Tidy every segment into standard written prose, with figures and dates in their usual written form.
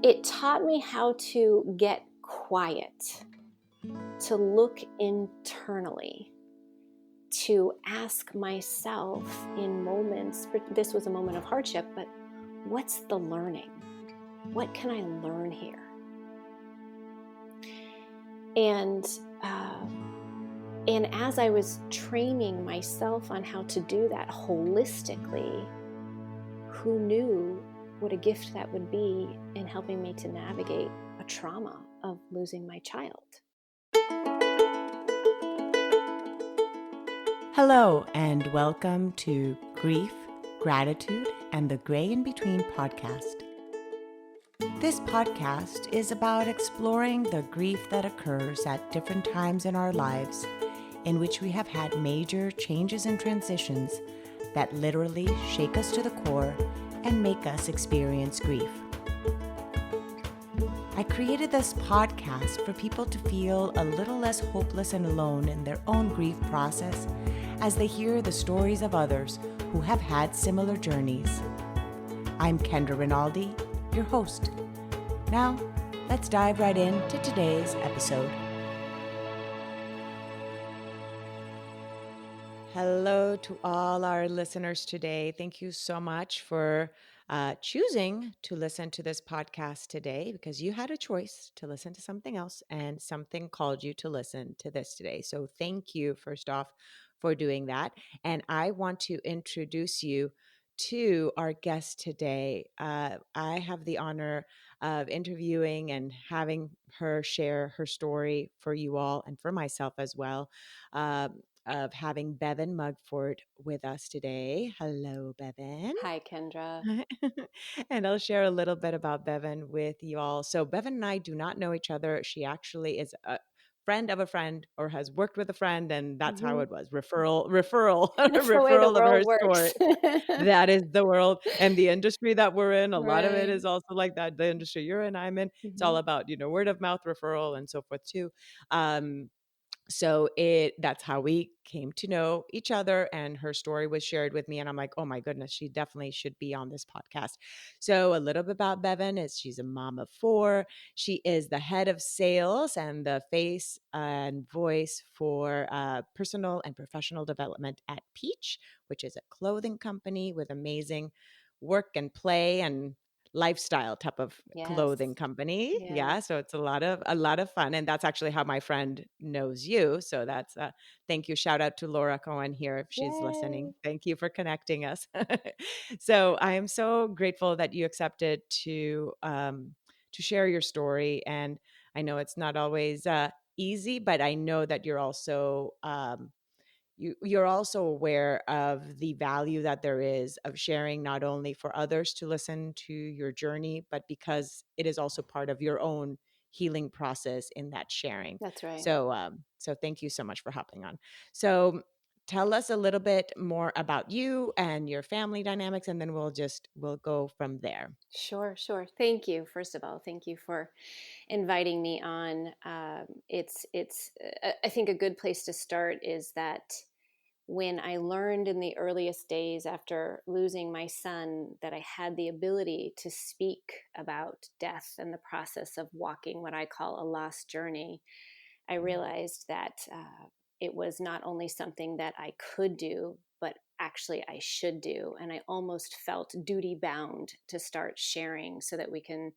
It taught me how to get quiet, to look internally, to ask myself in moments, this was a moment of hardship, but what's the learning? What can I learn here? And as I was training myself on how to do that holistically, who knew what a gift that would be in helping me to navigate a trauma of losing my child. Hello, and welcome to Grief, Gratitude, and the Gray in Between podcast. This podcast is about exploring the grief that occurs at different times in our lives, in which we have had major changes and transitions that literally shake us to the core and make us experience grief. I created this podcast for people to feel a little less hopeless and alone in their own grief process as they hear the stories of others who have had similar journeys. I'm Kendra Rinaldi, your host. Now, let's dive right into today's episode. Hello to all our listeners today. Thank you so much for choosing to listen to this podcast today, because you had a choice to listen to something else and something called you to listen to this today. So thank you, first off, for doing that. And I want to introduce you to our guest today. I have the honor of interviewing and having her share her story for you all and for myself as well. Of having Bevin Mugford with us today. Hello, Bevin. Hi, Kendra. And I'll share a little bit about Bevin with you all. So Bevin and I do not know each other. She actually is a friend of a friend or has worked with a friend, and that's how it was. Referral, That's the way the referral of her world works. story. That is the world and the industry that we're in. A lot of it Right. is also like that. The industry you're in, I'm in. It's all about, word of mouth referral and so forth too. So that's how we came to know each other, and her story was shared with me, and I'm like, oh my goodness, she definitely should be on this podcast. So a little bit about Bevin is she's a mom of 4. She is the head of sales and the face and voice for personal and professional development at Peach, which is a clothing company with amazing work and play and lifestyle type of clothing company. Yes. Yeah. So it's a lot of fun. And that's actually how my friend knows you. So that's thank you. Shout out to Laura Cohen here if she's listening. Thank you for connecting us. So I am so grateful that you accepted to share your story. And I know it's not always easy, but I know that you're also you're also aware of the value that there is of sharing, not only for others to listen to your journey, but because it is also part of your own healing process in that sharing. That's right. So thank you so much for hopping on. So tell us a little bit more about you and your family dynamics, and then we'll go from there. Sure. Thank you. First of all, thank you for inviting me on. It's I think a good place to start is that when I learned in the earliest days after losing my son that I had the ability to speak about death and the process of walking what I call a lost journey, I realized that it was not only something that I could do, but actually I should do. And I almost felt duty bound to start sharing so that we can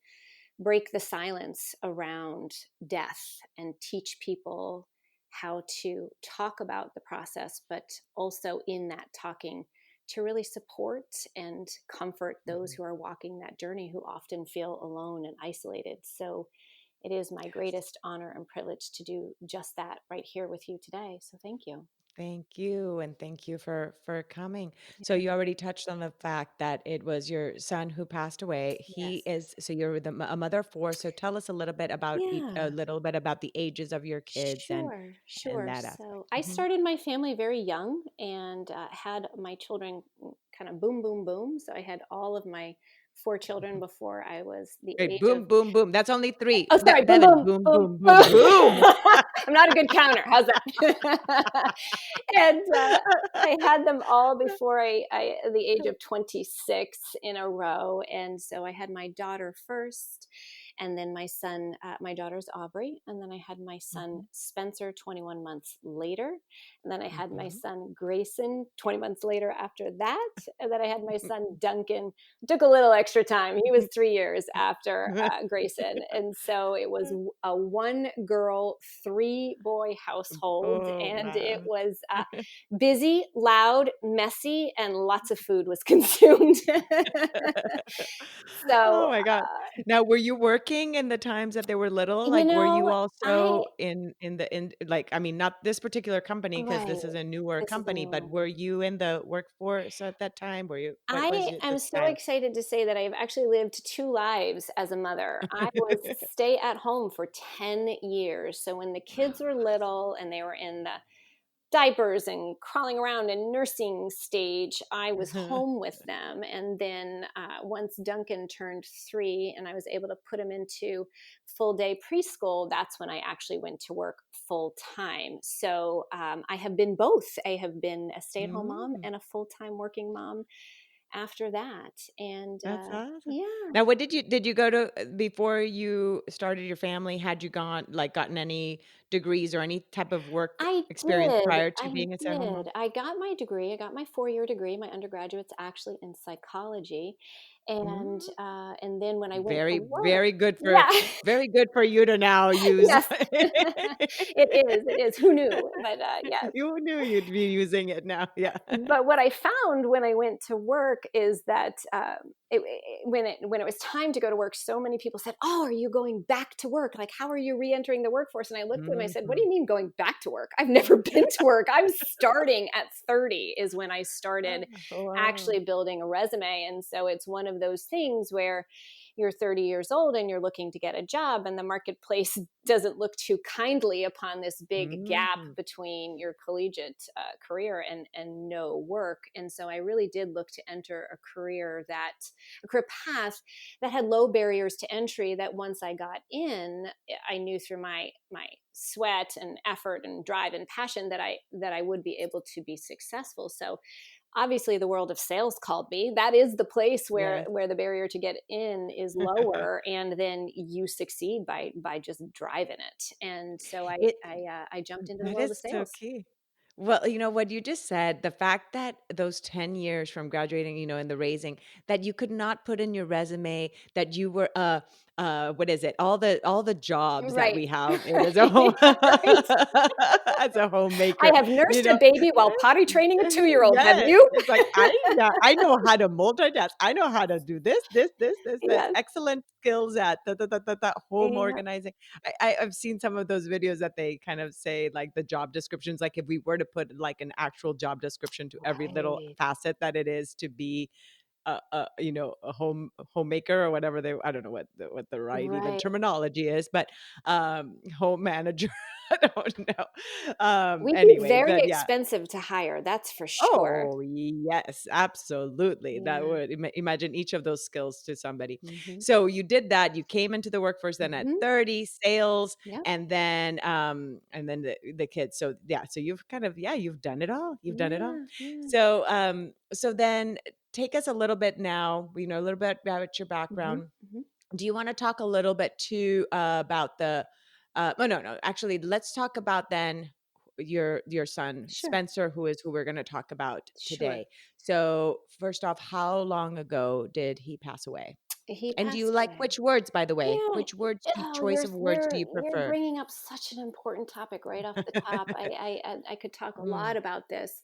break the silence around death and teach people how to talk about the process, but also in that talking to really support and comfort those who are walking that journey who often feel alone and isolated. So it is my greatest honor and privilege to do just that right here with you today. So thank you. Thank you. And thank you for coming. So you already touched on the fact that it was your son who passed away. So you're a mother of 4. So tell us a little bit about the ages of your kids and that aspect. So I started my family very young and had my children kind of boom, boom, boom. So I had all of my 4 children before I was the age boom, of... boom, boom. That's only 3. Oh, sorry. Boom, Bevin, boom, boom, boom, boom, boom, boom. I'm not a good counter. How's that? And I had them all before the age of 26 in a row. And so I had my daughter first, and then my son, my daughter's Aubrey, and then I had my son Mhm, Spencer 21 months later, and then I had my mhm. son Grayson 20 months later after that, and then I had my son Duncan. It took a little extra time. He was 3 years after Grayson, and so it was a one girl, three boy household, Oh, and it wow. was busy, loud, messy, and lots of food was consumed. Oh So, my god. Now, were you working in the times that they were little? you Like, were you know, I also in the in like, I mean, not this particular company because right. this is a newer This is a company, new but one. were you in the workforce at that time? Were you what was I it the am so span? excited to say that I've actually lived two lives as a mother. I was stay at home for 10 years. So when the kids Wow, were little and they were in the diapers and crawling around in nursing stage, I was awesome. home with them. And then once Duncan turned 3 and I was able to put him into full day preschool, that's when I actually went to work full time. So I have been both. I have been a stay at home mom Mm. and a full time working mom after that. And That's awesome. yeah, Now, what did you go to before you started your family? Had you gotten any degrees or any type of work I experience did. prior to I being a stay-at-home did. mom? I got my degree. I got my 4 year degree. My undergraduate's actually in psychology, Mm. and then when I went to Very, work, for yeah, very good for you to now use. yes, it is. It is. Who knew? But yes. You knew you'd be using it now, yeah. But what I found when I went to work is that when it was time to go to work, so many people said, "Oh, are you going back to work? Like, how are you re-entering the workforce?" And I looked at them. I said, "What do Mhm. you mean going back to work? I've never been to work. I'm starting at 30 is when I started Oh, wow. actually building a resume." And so it's one of those things where you're 30 years old and you're looking to get a job, and the marketplace doesn't look too kindly upon this big gap Mhm. between your collegiate career and no work. And so I really did look to enter a career path that had low barriers to entry, that once I got in, I knew through my sweat and effort and drive and passion that I would be able to be successful. So obviously the world of sales called me. That is the place Yes. where the barrier to get in is lower, and then you succeed by just driving it. And so It I jumped into the that world is of so sales. key. Well, what you just said, the fact that those 10 years from graduating, in the raising, that you could not put in your resume that you were what is it? All the jobs that Right. we have as a Right. home Right. as a I homemaker, have you nursed a know. baby while potty training a 2-year-old. Have Yes, you? it's like I know how to multitask. I know how to do this. Yes. Excellent skills at the home Yeah. organizing. I've seen some of those videos that they kind of say like the job descriptions, like if we were to put like an actual job description to every little Right. facet that it is to be a homemaker or whatever I don't know what the right even Right. terminology is, but home manager. I don't know. We'd be Anyway, very but yeah. expensive to hire, that's for sure. Oh, yes, absolutely. That Yeah. would imagine each of those skills to somebody. Mhm. So you did that. You came into the workforce then at Mhm. 30, sales, Yep. and then the kids. So yeah, so you've kind of you've done it all. You've done it all. Yeah. Yeah. So then take us a little bit now, a little bit about your Mhm. background. Mhm. Do you want to talk a little bit too about the oh no, actually let's talk about then your son Sure. Spencer, who we're going to talk about Sure. today. So first off, how long ago did he pass away? He And do you passed like away. which words, by the way? Yeah. Which words Oh, choice of words do you you're prefer? bringing up such an important topic right off the top. I could talk a Mm, lot about this.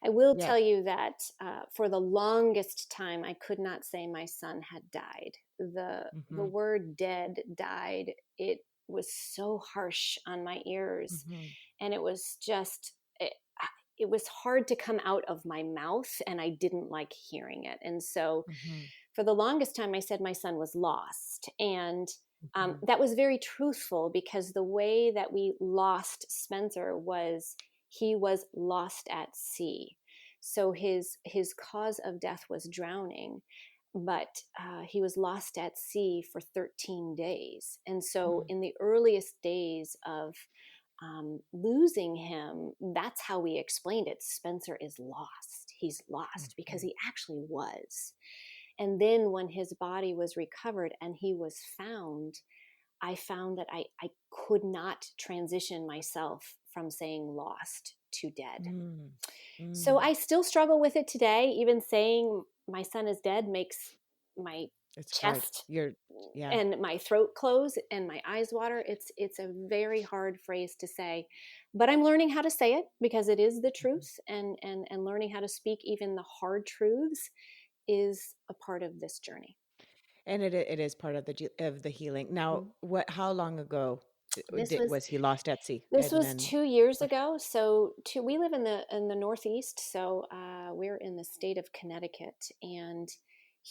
I will yeah. tell you that for the longest time, I could not say my son had died. The Mhm. word dead, died. It was so harsh on my ears, Mhm. and it was just. It was hard to come out of my mouth, and I didn't like hearing it. And so Mhm. for the longest time, I said my son was lost. And Mhm. that was very truthful, because the way that we lost Spencer was he was lost at sea. So his cause of death was drowning, but he was lost at sea for 13 days. And so Mhm. in the earliest days of losing him, that's how we explained it. Spencer is lost. He's lost because Mhm. he actually was. And then when his body was recovered and he was found, I found that I could not transition myself from saying lost to dead. Mm. So Mm. I still struggle with it today. Even saying my son is dead makes my It's hard. chest Yeah. and my throat close and my eyes water. It's a very hard phrase to say, but I'm learning how to say it because it is the Mhm. truth, and learning how to speak even the hard truths is a part of this journey. And it is part of the healing. Now, Mhm. how long ago This was was he lost at sea? This And was then 2 years ago. So we live in the Northeast. So we're in the state of Connecticut, and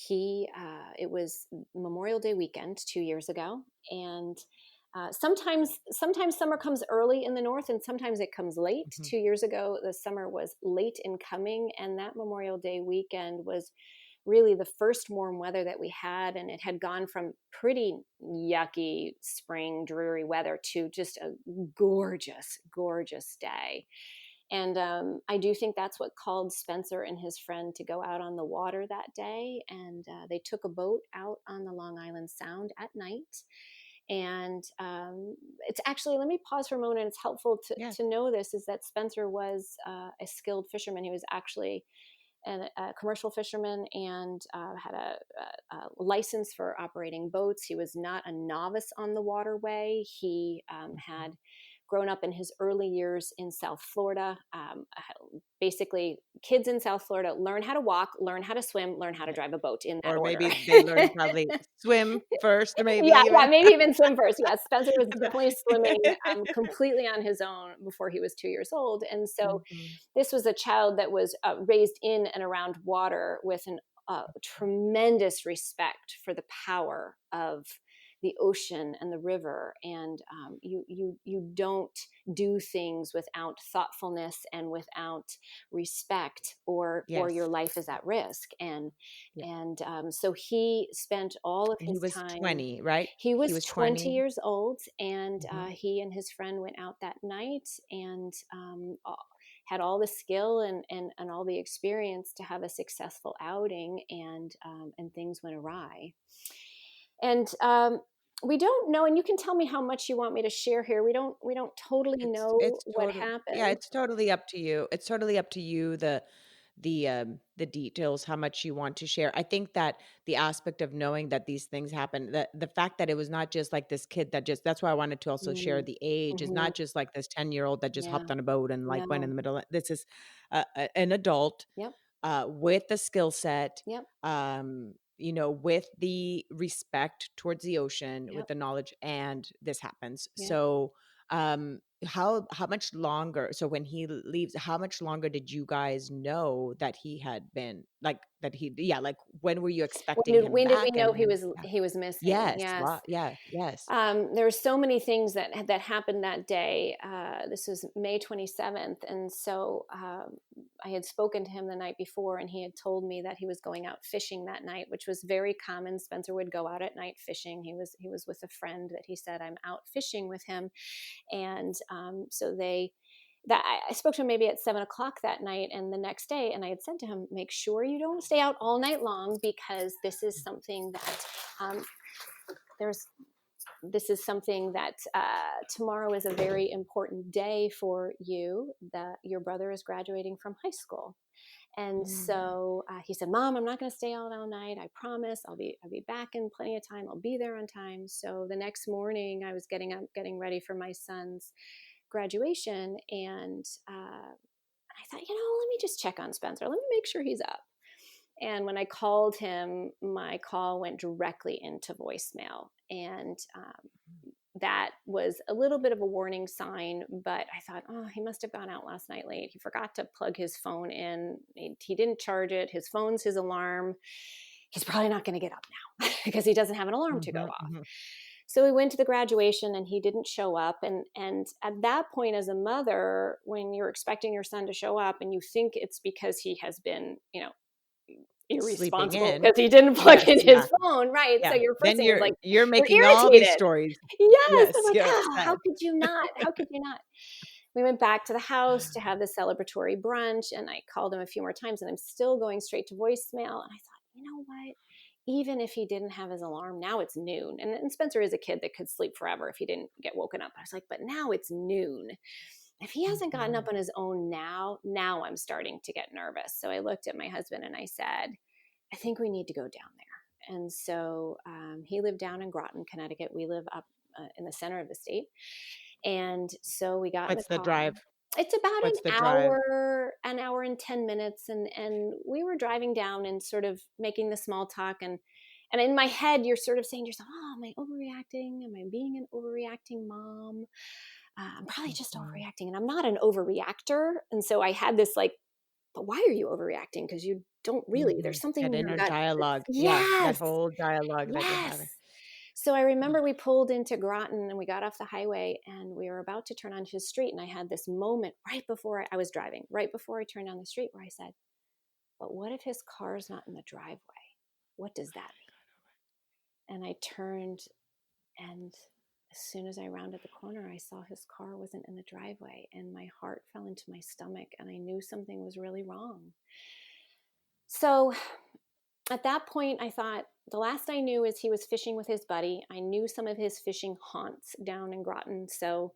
it was Memorial Day weekend 2 years ago, and sometimes summer comes early in the north, and sometimes it comes late. Mhm. 2 years ago, the summer was late in coming, and that Memorial Day weekend was really the first warm weather that we had, and it had gone from pretty yucky spring dreary weather to just a gorgeous day. And I do think that's what called Spencer and his friend to go out on the water that day, and they took a boat out on the Long Island Sound at night. And it's actually, let me pause for a moment, it's helpful Yeah. to know this, is that Spencer was a skilled fisherman. He was actually a commercial fisherman, and had a license for operating boats. He was not a novice on the waterway. He Mhm. had grown up in his early years in South Florida. Basically, kids in South Florida learn how to walk, learn how to swim, learn how to Yeah. drive a boat in that Or order. maybe they learned probably swim first, maybe Yeah, even. maybe even swim first. Yes, Spencer was definitely swimming completely on his own before he was 2 years old, and so Mhm. this was a child that was raised in and around water with an tremendous respect for the power of the ocean and the river, and you don't do things without thoughtfulness and without respect, or your Yes. life is at risk. And Yeah. so he spent all of And he his was time. 20, right? He He was was 20 20. years old, and Mhm. he and his friend went out that night, and had all the skill and all the experience to have a successful outing, and things went awry. And we don't know, and you can tell me how much you want me to share here. We don't totally know It's what total Yeah, happened. it's totally up to you. It's totally up to you, the details, how much you want to share. I think that the aspect of knowing that these things happen, the fact that it was not just like this kid that just that's why I wanted to also share Mm, the age, is hmm. not just like this 10-year-old that just Yeah. hopped on a boat and like went in No. the middle. This is an adult Yep. with the skill set, Yep. with the respect towards the ocean, with Yep. the knowledge, and this happens. Yep. So, how much longer? So when he leaves, how much longer did you guys know that he had been like that? Yeah, like when were you When expecting did him when did we back? know he And was yeah, he was missing? yes, Yes. yeah, yes. There's so many things that happened that day. This was May 27th, and so I had spoken to him the night before, and he had told me that he was going out fishing that night, which was very common. Spencer would go out at night fishing. He was with a friend that he said, I'm out fishing with him, and so they. That I spoke to him maybe at 7 o'clock that night, and the next day, and I had said to him, "Make sure you don't stay out all night long, because this is something that um, there's this is something that tomorrow is a very important day for you, that your brother is graduating from high school." And Mm, so he said, "Mom, I'm not going to stay out all night. I promise. I'll be back in plenty of time. I'll be there on time." So the next morning, I was getting up, getting ready for my son's graduation, and I thought, let me just check on Spencer. Let me make sure he's up. And when I called him, my call went directly into voicemail. And that was a little bit of a warning sign, but I thought, oh, he must have gone out last night late. He forgot to plug his phone in. He didn't charge it. His phone's his alarm. He's probably not going to get up now because he doesn't have an alarm to go mhm, off. mhm. So we went to the graduation, and he didn't show up. And at that point, as a mother, when you're expecting your son to show up and you think it's because he has been, sleeping irresponsible in. because he didn't plug Yes, in yeah, his phone, right? So yeah. your first Then thing is like, you're you're making all these irritated. stories. Yes, I'm Yes, like, you're "Ah, how upset. could you not? How could you not?" We went back to the house to have the celebratory brunch, and I called him a few more times, and I'm still going straight to voicemail, and I thought, "You know what? Even if he didn't have his alarm, now it's noon." And Spencer is a kid that could sleep forever if he didn't get woken up. I was like, "But now it's noon. If he hasn't gotten up Mhm. on his own now I'm starting to get nervous." So I looked at my husband and I said, "I think we need to go down there." And so he lived down in Groton, Connecticut. We live up in the center of the state. And so we got in the What's the car. drive? It's about What's the drive? an hour and 10 minutes. And we were driving down and sort of making the small talk. And in my head, you're sort of saying to yourself, "Oh, am I overreacting? Am I being an overreacting mom? I'm probably just Mhm. overreacting." And I'm not an overreactor. And so I had this like, "But why are you overreacting? Because you don't really, there's Mhm. something That in your inner gut that's, dialogue. Yeah, that yes, whole dialogue that you're yes." having. So I remember we pulled into Groton and we got off the highway and we were about to turn onto the street. And I had this moment right before I was driving, right before I turned down the street, where I said, "But what if his car's not in the driveway? What does that mean?" And I turned, and as soon as I rounded the corner, I saw his car wasn't in the driveway, and my heart fell into my stomach, and I knew something was really wrong. So at that point, I thought, the last I knew is he was fishing with his buddy. I knew some of his fishing haunts down in Groton. So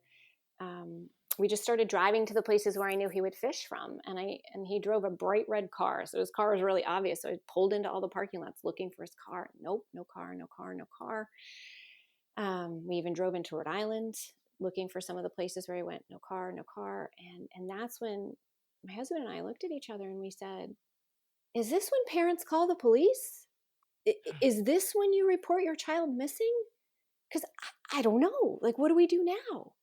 um, we just started driving to the places where I knew he would fish from. And he drove a bright red car. So his car was really obvious. So I pulled into all the parking lots looking for his car. Nope, no car, no car, no car. We even drove into Rhode Island looking for some of the places where he went. No car, no car. And that's when my husband and I looked at each other and we said, "Is this when parents call the police? Is this when you report your child missing? Because I don't know. Like, what do we do now?"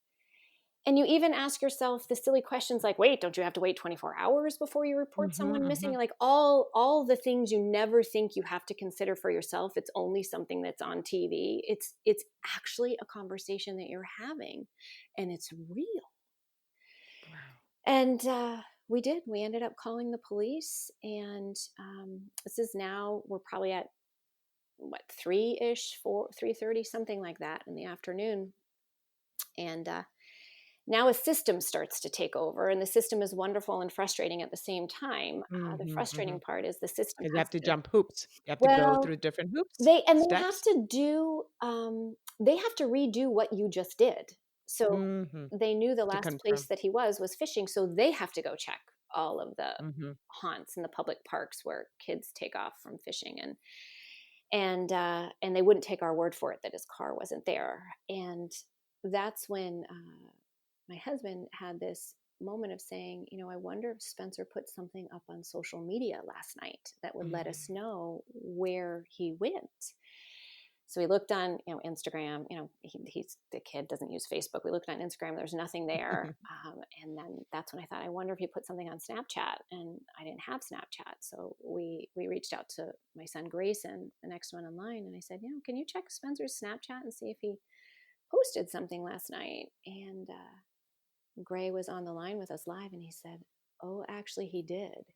And you even ask yourself the silly questions like, "Wait, don't you have to wait 24 hours before you report Mhm, someone missing?" mhm. Like all the things you never think you have to consider for yourself. It's only something that's on TV. It's actually a conversation that you're having, and it's real. Wow. And we did. We ended up calling the police, and this is now we're probably at what, 3-ish, 3:30, something like that in the afternoon. And now a system starts to take over, and the system is wonderful and frustrating at the same time. The Mhm, frustrating mhm. part is the system 'Cause you has have to to, jump hoops. You have to go well, through different hoops, they have steps. to do, they have to redo what you just did. So Mhm. they knew the To last place confirm. that he was fishing, so they have to go check all of the Mhm. haunts and the public parks where kids take off from fishing. And they wouldn't take our word for it that his car wasn't there. And that's when my husband had this moment of saying, "I wonder if Spencer put something up on social media last night that would let us Mm. know where he went." So we looked on, Instagram. He's the kid doesn't use Facebook. We looked on Instagram. There's nothing there. And then that's when I thought, I wonder if he put something on Snapchat. And I didn't have Snapchat, so we reached out to my son Grayson, the next one in line, and I said, "Can you check Spencer's Snapchat and see if he posted something last night?" And Gray was on the line with us live, and he said, "Oh, actually, he did."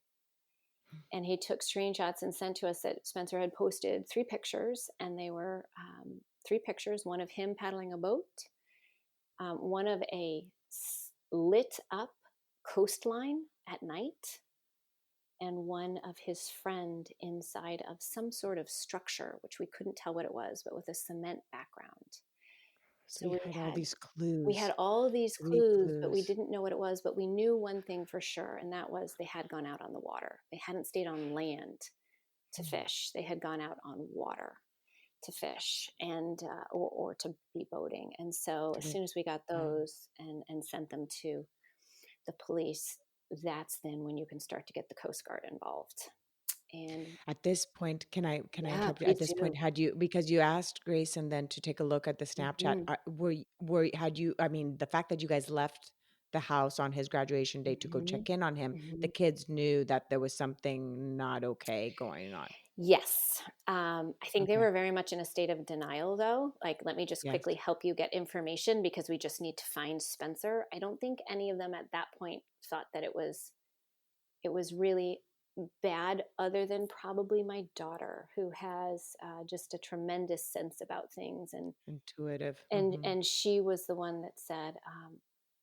And he took screenshots and sent to us that Spencer had posted 3 pictures, and they were 3 pictures: one of him paddling a boat, one of a lit up coastline at night, and one of his friend inside of some sort of structure, which we couldn't tell what it was, but with a cement background. So So you we had all had these we had clues, all these 3 clues, but we clues. didn't know what it was. But we knew one thing for sure, and that was they had gone out on the water. They hadn't stayed on land to Mm. fish. They had gone out on water to fish, and or to be boating. And so To as me. soon as we got Wow. those and sent them to the police, that's then when you can start to get the Coast Guard involved. And At this point, can I yeah, interrupt you? At please this point, do. had you, because you asked Grace and then to take a look at the Snapchat, Hmm. had you, I mean, the fact that you guys left the house on his graduation day to go Hmm. check in on him, the Hmm. kids knew that there was something not okay going on. Yes. I think they Okay. were very much in a state of denial, though. Like, let me just Yes. quickly help you get information because we just need to find Spencer. I don't think any of them at that point thought that it was really. bad, other than probably my daughter, who has just a tremendous sense about things. Intuitive. And she was the one that said,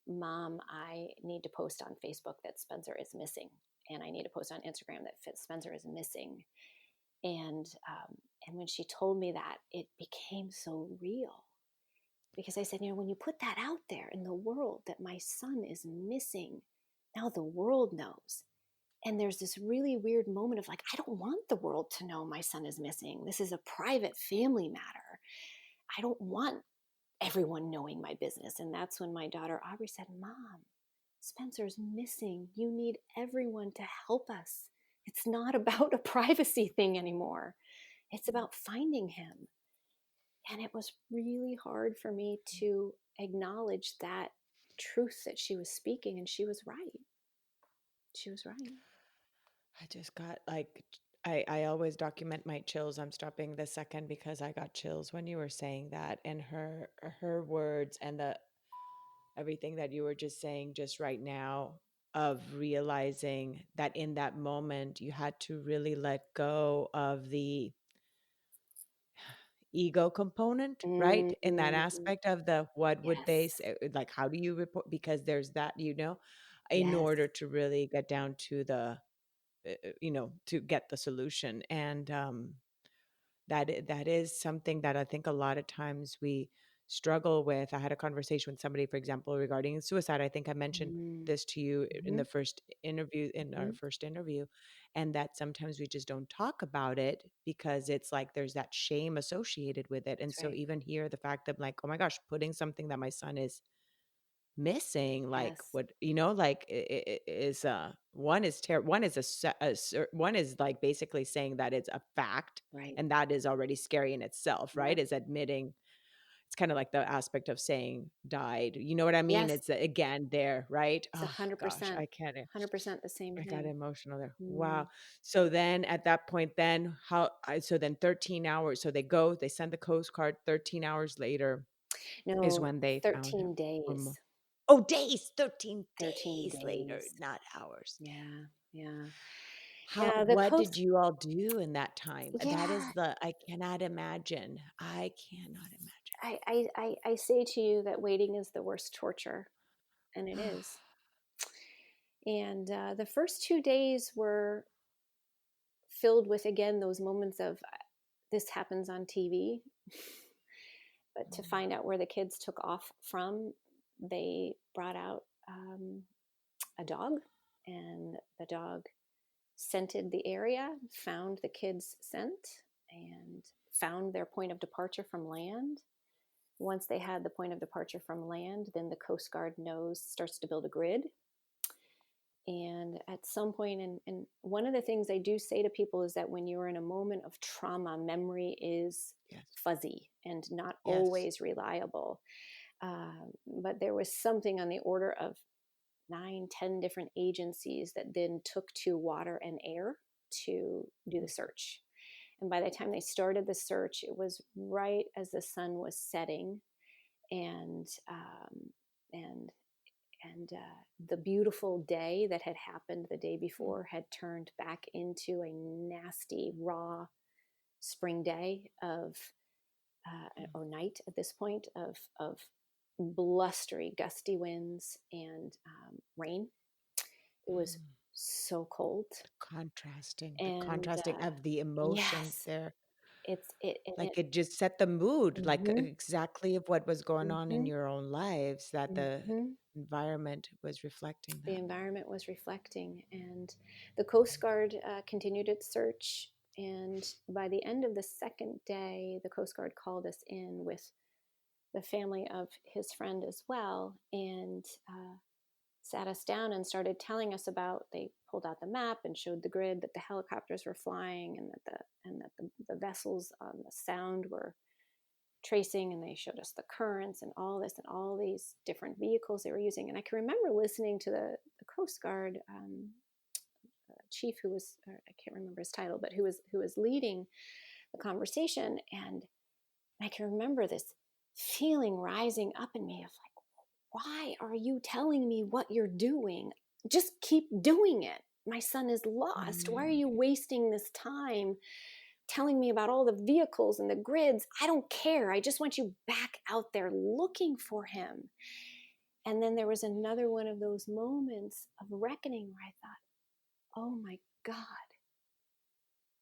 Mom, I need to post on Facebook that Spencer is missing, and I need to post on Instagram that Spencer is missing. And and when she told me that, it became so real, because I said, when you put that out there in the world that my son is missing, now the world knows. And there's this really weird moment of like, I don't want the world to know my son is missing. This is a private family matter. I don't want everyone knowing my business. And that's when my daughter Aubrey said, Mom, Spencer's missing. You need everyone to help us. It's not about a privacy thing anymore. It's about finding him. And it was really hard for me to acknowledge that truth that she was speaking. And she was right. She was right. I just got like, I always document my chills. I'm stopping the second because I got chills when you were saying that, and her words and the everything that you were just saying just right now, of realizing that in that moment you had to really let go of the ego component, right? In that Mm-hmm. aspect of the what would they Yes. say, like how do you report, because there's that, in Yes. order to really get down to the to get the solution. And that is something that I think a lot of times we struggle with. I had a conversation with somebody, for example, regarding suicide. I think I mentioned this to you in Mm-hmm. the first interview, in Mm-hmm. our first interview, and that sometimes we just don't talk about it because it's like there's that shame associated with it. And That's so right. even here, the fact that like, oh my gosh, putting something that my son is missing, like Yes. what, like is one is one is one is like basically saying that it's a fact, Right. and that is already scary in itself, right? Yep. Is admitting. It's kind of like the aspect of saying died, you know what I mean? Yes. It's again there, right? It's a Oh hundred gosh, percent, I can't 100% the same I got thing. emotional there. Mm. Wow. So then at that point, then so then 13 hours, so they send the Coast Guard. 13 hours later is No, when they found him, 13 or days. more. Oh, days, 13 13 days later, days. not hours. Yeah. Yeah. How Yeah. The what did coast. you all do in that time? That is Yeah. the I cannot imagine. I cannot I say to you that waiting is the worst torture, and it imagine. is. And the first 2 days were filled with, again, those moments of this happens on TV. But to find out where the kids took off from, they brought out a dog, and the dog scented the area, found the kids' scent, and found their point of departure from land. Once they had the point of departure from land, then the Coast Guard starts to build a grid. And at some point, and one of the things I do say to people is that when you're in a moment of trauma, memory is Yes. fuzzy and not Yes. always reliable. But there was something on the order of 9, 10 different agencies that then took to water and air to do the search. And by the time they started the search, it was right as the sun was setting, and and the beautiful day that had happened the day before had turned back into a nasty, raw spring day of or night at this point of blustery, gusty winds and rain. It was so cold, The and contrasting of the emotions yes, there. it's it and Like it. it just set the mood, like Mm-hmm, exactly of what was going on in mm-hmm, your own lives, that the mm-hmm. environment was reflecting The that. environment was reflecting, and the Coast Guard continued its search. And by the end of the second day, the Coast Guard called us in with the family of his friend as well, and sat us down and started telling us about. They pulled out the map and showed the grid that the helicopters were flying, and the vessels on the sound were tracing, and they showed us the currents and all this and all these different vehicles they were using. And I can remember listening to the Coast Guard chief, who was, I can't remember his title, but who was leading the conversation. And I can remember this feeling rising up in me of like, why are you telling me what you're doing? Just keep doing it. My son is lost. Why are Mm. you wasting this time telling me about all the vehicles and the grids? I don't care. I just want you back out there looking for him. And then there was another one of those moments of reckoning where I thought, oh my God,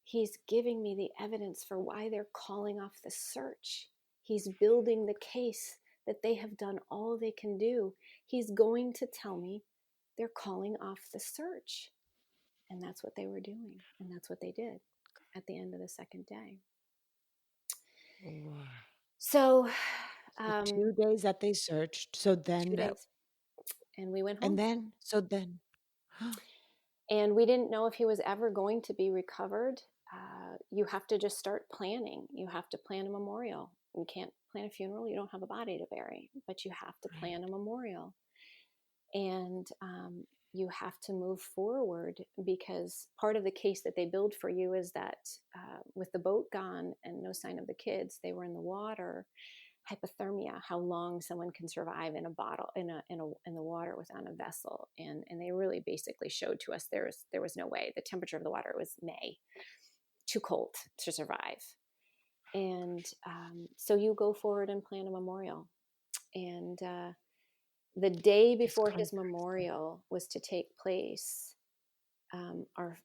he's giving me the evidence for why they're calling off the search. He's building the case that they have done all they can do. He's going to tell me they're calling off the search. And that's what they were doing. And that's what they did at the end of the second day. Wow. So, So 2 days that they searched. So 2 days. And we went home. so then, And we didn't know if he was ever going to be recovered. You have to just start planning. You have to plan a memorial. You can't plan a funeral. You don't have a body to bury, but you have to right. plan a memorial. And you have to move forward, because part of the case that they build for you is that with the boat gone and no sign of the kids, they were in the water. Hypothermia, how long someone can survive in a bottle in the water without a vessel, and they really basically showed to us there was no way. The temperature of the water was May, too cold to survive. And so you go forward and plan a memorial. And the day This before his contrast. memorial was to take place, our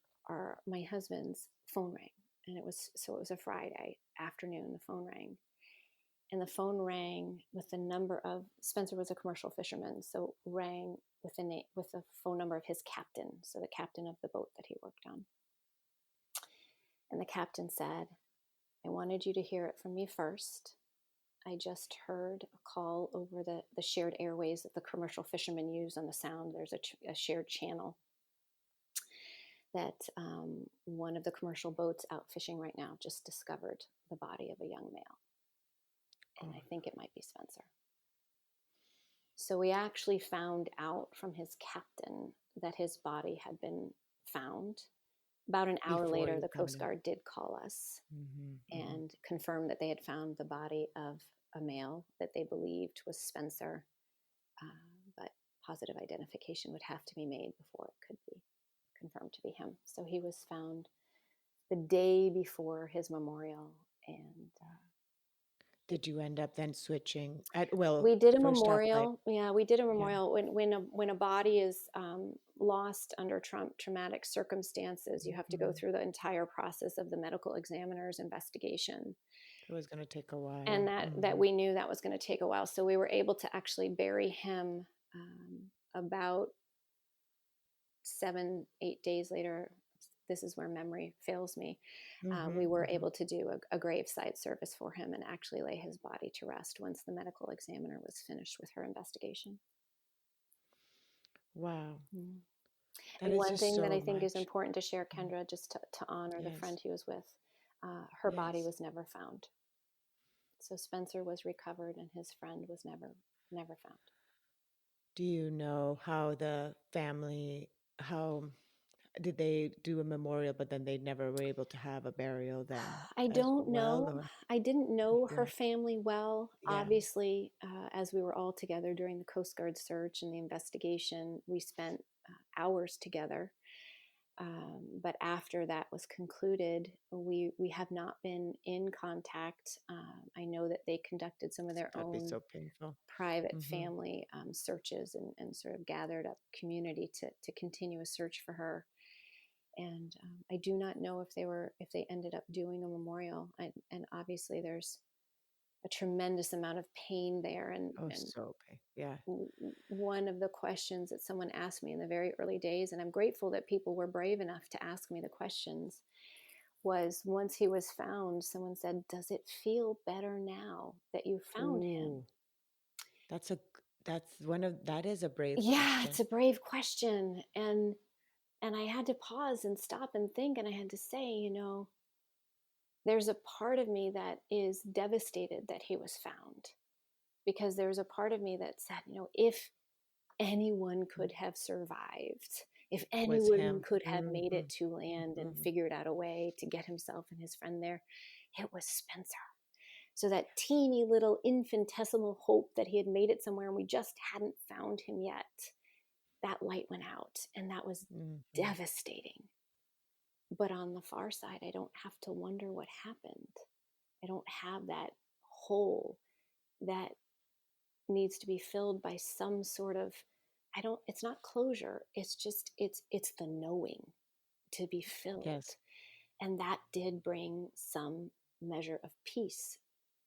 my husband's phone rang, and it was a Friday afternoon. The phone rang, and the phone rang with the number of Spencer was a commercial fisherman, so rang with the phone number of his captain, so the captain of the boat that he worked on. And the captain said, "I wanted you to hear it from me first. I just heard a call over the shared airways that the commercial fishermen use on the Sound. There's a shared channel that one of the commercial boats out fishing right now just discovered the body of a young male. And Oh, I think it might be Spencer." So we actually found out from his captain that his body had been found. About an hour before later, you the found Coast it. Guard did call us Mm-hmm, mm-hmm. and confirmed that they had found the body of a male that they believed was Spencer. But positive identification would have to be made before it could be confirmed to be him. So he was found the day before his memorial. And Did you end up then switching at, well, we did a first off, like, memorial. Yeah, we did a yeah. memorial when a body is lost under traumatic circumstances. You have to go Mm-hmm. through the entire process of the medical examiner's investigation, It was going to take a and while. that Mm-hmm. we knew that was going to take a while. So we were able to actually bury him about 7-8 days later. This is where memory fails me. Mm-hmm, We were mm-hmm. able to do a graveside service for him and actually lay his body to rest once the medical examiner was finished with her investigation. Wow. Mm. That And is one just thing that I so think is much. important to share, Mhm. Kendra, just to honor the Yes. friend he was with, her body Yes. was never found. So Spencer was recovered, and his friend was never found. Do you know how the family, how did they do a memorial, but then they never were able to have a burial then I as don't well? know. Or I didn't you know her don't? family well. Yeah, Obviously, as we were all together during the Coast Guard search and the investigation, we spent hours together. But after that was concluded, we have not been in contact. I know that they conducted some of their that'd be own so painful. private Mm-hmm. family searches, and sort of gathered up community to continue a search for her. And I do not know if they ended up doing a memorial. And obviously, there's a tremendous amount of pain there. Oh, And so yeah. one of the questions that someone asked me in the very early days, and I'm grateful that people were brave enough to ask me the questions, was once he was found, someone said, "Does it feel better now that you found him?" Ooh, that's a that's one of that is a brave Yeah, it's question. a brave question. And I had to pause and stop and think, and I had to say, there's a part of me that is devastated that he was found, because there's a part of me that said, if anyone could have survived, if Was anyone him. could have made Mm-hmm. it to land and Mm-hmm. figured out a way to get himself and his friend there, it was Spencer. So that teeny little infinitesimal hope that he had made it somewhere and we just hadn't found him yet, that light went out, and that was Mhm. devastating. But on the far side, I don't have to wonder what happened. I don't have that hole that needs to be filled by some sort of, I don't, it's not closure. It's just, it's the knowing to be filled. Yes. And that did bring some measure of peace.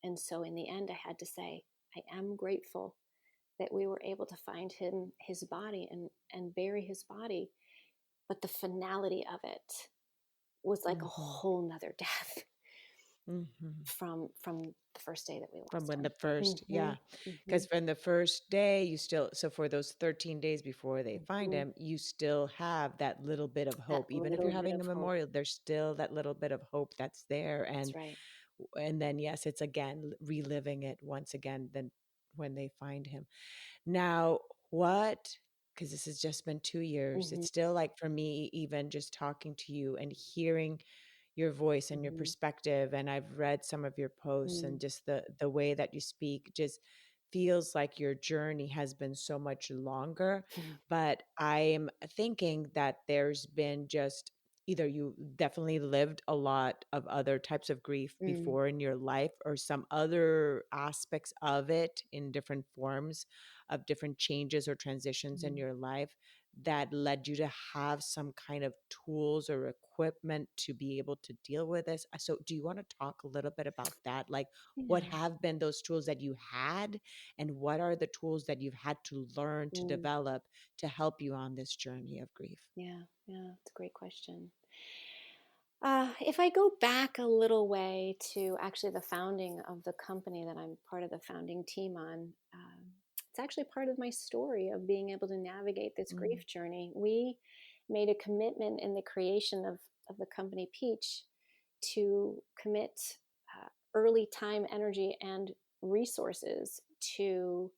And so in the end, I had to say, I am grateful that we were able to find him, his body, and bury his body. But the finality of it was like a Mhm. whole nother death Mhm. from the first day that we From lost when the him. first, Hmm. yeah, Hmm. because from the first day, you still, so for those 13 days before they find Hmm. him, you still have that little bit of That hope. Even if you're little bit having of a hope. memorial, there's still that little bit of hope that's there. That's right. And then yes, it's again reliving it once again, then when they find him. Now, what, because this has just been 2 years, Hmm. it's still like for me, even just talking to you and hearing your voice and your Hmm. perspective, and I've read some of your posts, Mm. and just the way that you speak just feels like your journey has been so much longer. But I am thinking that there's been just either you definitely lived a lot of other types of grief Mm. before in your life, or some other aspects of it in different forms of different changes or transitions in Mm. your life that led you to have some kind of tools or equipment to be able to deal with this. So, do you want to talk a little bit about that? Like, what Yeah. have been those tools that you had, and what are the tools that you've had to learn to Mm. develop to help you on this journey of grief? Yeah. Yeah. It's a great question. If I go back a little way to actually the founding of the company that I'm part of the founding team on, it's actually part of my story of being able to navigate this Mm, grief journey. We made a commitment in the creation of the company Peach to commit early time, energy, and resources to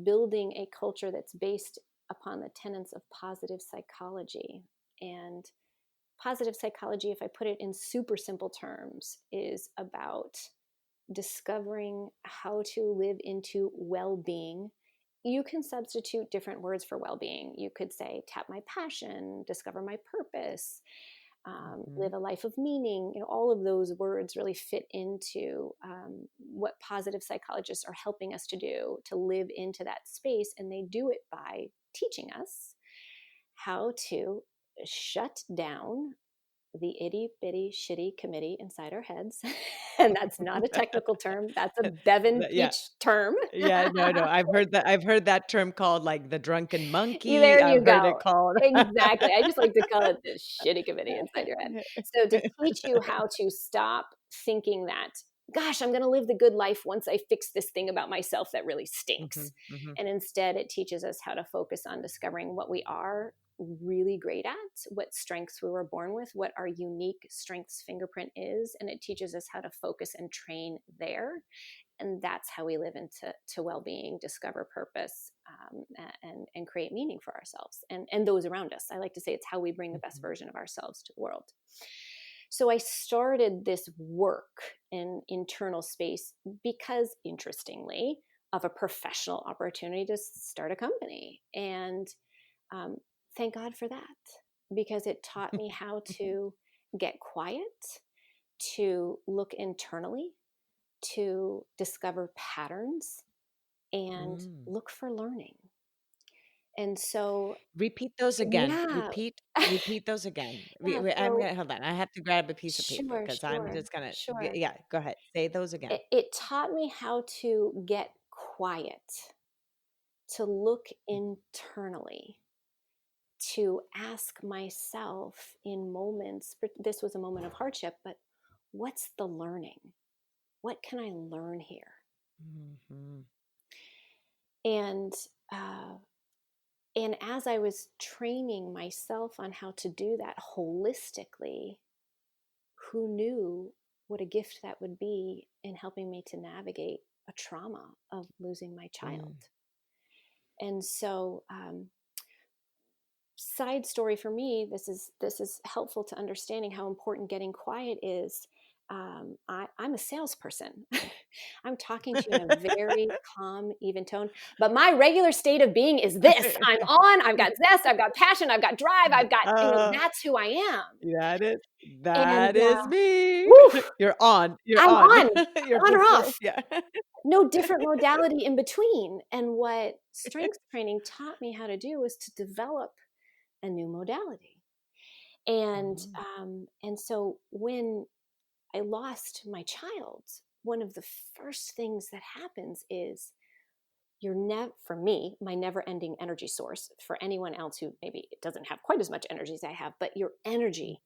building a culture that's based upon the tenets of positive psychology. And positive psychology, if I put it in super simple terms, is about discovering how to live into well being. You can substitute different words for well being. You could say, tap my passion, discover my purpose, mhm, live a life of meaning. You know, all of those words really fit into what positive psychologists are helping us to do to live into that space. And they do it by teaching us how to shut down the itty bitty shitty committee inside our heads. And that's not a technical term, that's a Bevin Yeah. Peach term. Yeah, no, no, I've heard that term called, like, the drunken monkey. There you I've heard it go. called Exactly. I just like to call it the shitty committee inside your head. So to teach you how to stop thinking that, gosh, I'm going to live the good life once I fix this thing about myself that really stinks. Mhm, mhm, And instead, it teaches us how to focus on discovering what we are really great at, what strengths we were born with, what our unique strengths fingerprint is. And it teaches us how to focus and train there, and that's how we live into well-being, discover purpose, and create meaning for ourselves and those around us. I like to say it's how we bring the best mhm, version of ourselves to the world. So I started this work in internal space because, interestingly, of a professional opportunity to start a company. And um, thank God for that, because it taught me how to get quiet, to look internally, to discover patterns, and mm. look for learning. And so, Repeat those again. yeah, Repeat those again. yeah. I'm So, gonna hold on. I have to grab a piece of paper sure, because I'm sure, just gonna sure. yeah, go ahead. Say those again. It taught me how to get quiet, to look internally, to ask myself in moments. This was a moment of hardship, but what's the learning? What can I learn here? Mhm, And uh, and as I was training myself on how to do that holistically, who knew what a gift that would be in helping me to navigate a trauma of losing my child? mm, And so, side story for me, this is helpful to understanding how important getting quiet is. I'm a salesperson. I'm talking to you in a very calm, even tone. But my regular state of being is this. I'm on, I've got zest, I've got passion, I've got drive, I've got, Uh, that's who I am. that is And that is me. woo, You're on. You're I'm on. on, You're on or fulfilled. off. Yeah. No different modality in between. And what strength training taught me how to do was to develop a new modality. Mhm. And so when I lost my child, one of the first things that happens is you're never, for me, my never ending energy source. For anyone else who maybe doesn't have quite as much energy as I have, but your energy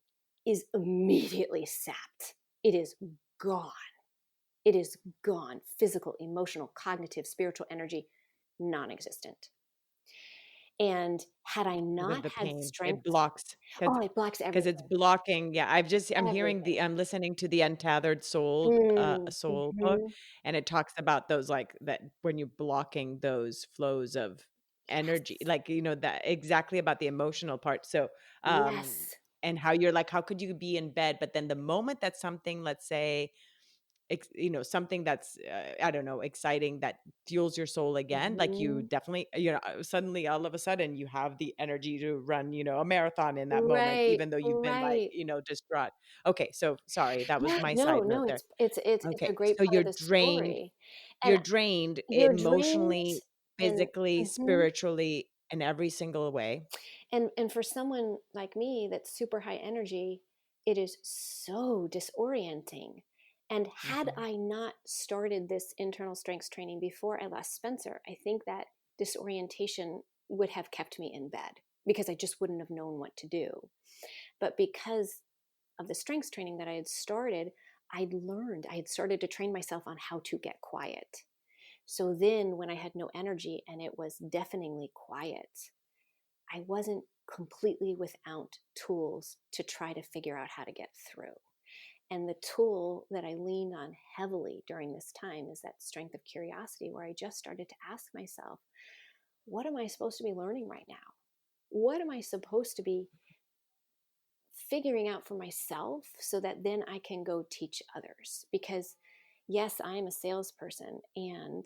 is immediately sapped. It is gone. It is gone. Physical, emotional, cognitive, spiritual energy, non existent. And had I Because of not the had pain. It strength, blocks oh, it blocks because it's everything, blocking. Yeah, everything. I'm listening to the Untethered Soul, Soul book, Mhm. and it talks about those like that when you're blocking those flows of energy, Yes. like, that exactly about the emotional part. So, Yes. and how you're like, how could you be in bed? But then the moment that something, let's say, something that's, I don't know, exciting that fuels your soul again, like you Mhm. definitely, suddenly all of a sudden you have the energy to run, a marathon in that moment, Right, even though you've been like, right. distraught. Okay, so sorry, that was Yeah, my no, side note no, there. it's a Okay, great so part of the story. And you're drained you're drained emotionally, and physically, mhm. spiritually, in every single way. And for someone like me that's super high energy, it is so disorienting. And had Mhm. I not started this internal strengths training before I lost Spencer, I think that disorientation would have kept me in bed because I just wouldn't have known what to do. But because of the strengths training that I had started, I had started to train myself on how to get quiet. So then when I had no energy and it was deafeningly quiet, I wasn't completely without tools to try to figure out how to get through. And the tool that I leaned on heavily during this time is that strength of curiosity, where I just started to ask myself, what am I supposed to be learning right now? What am I supposed to be figuring out for myself so that then I can go teach others? Because, yes, I'm a salesperson and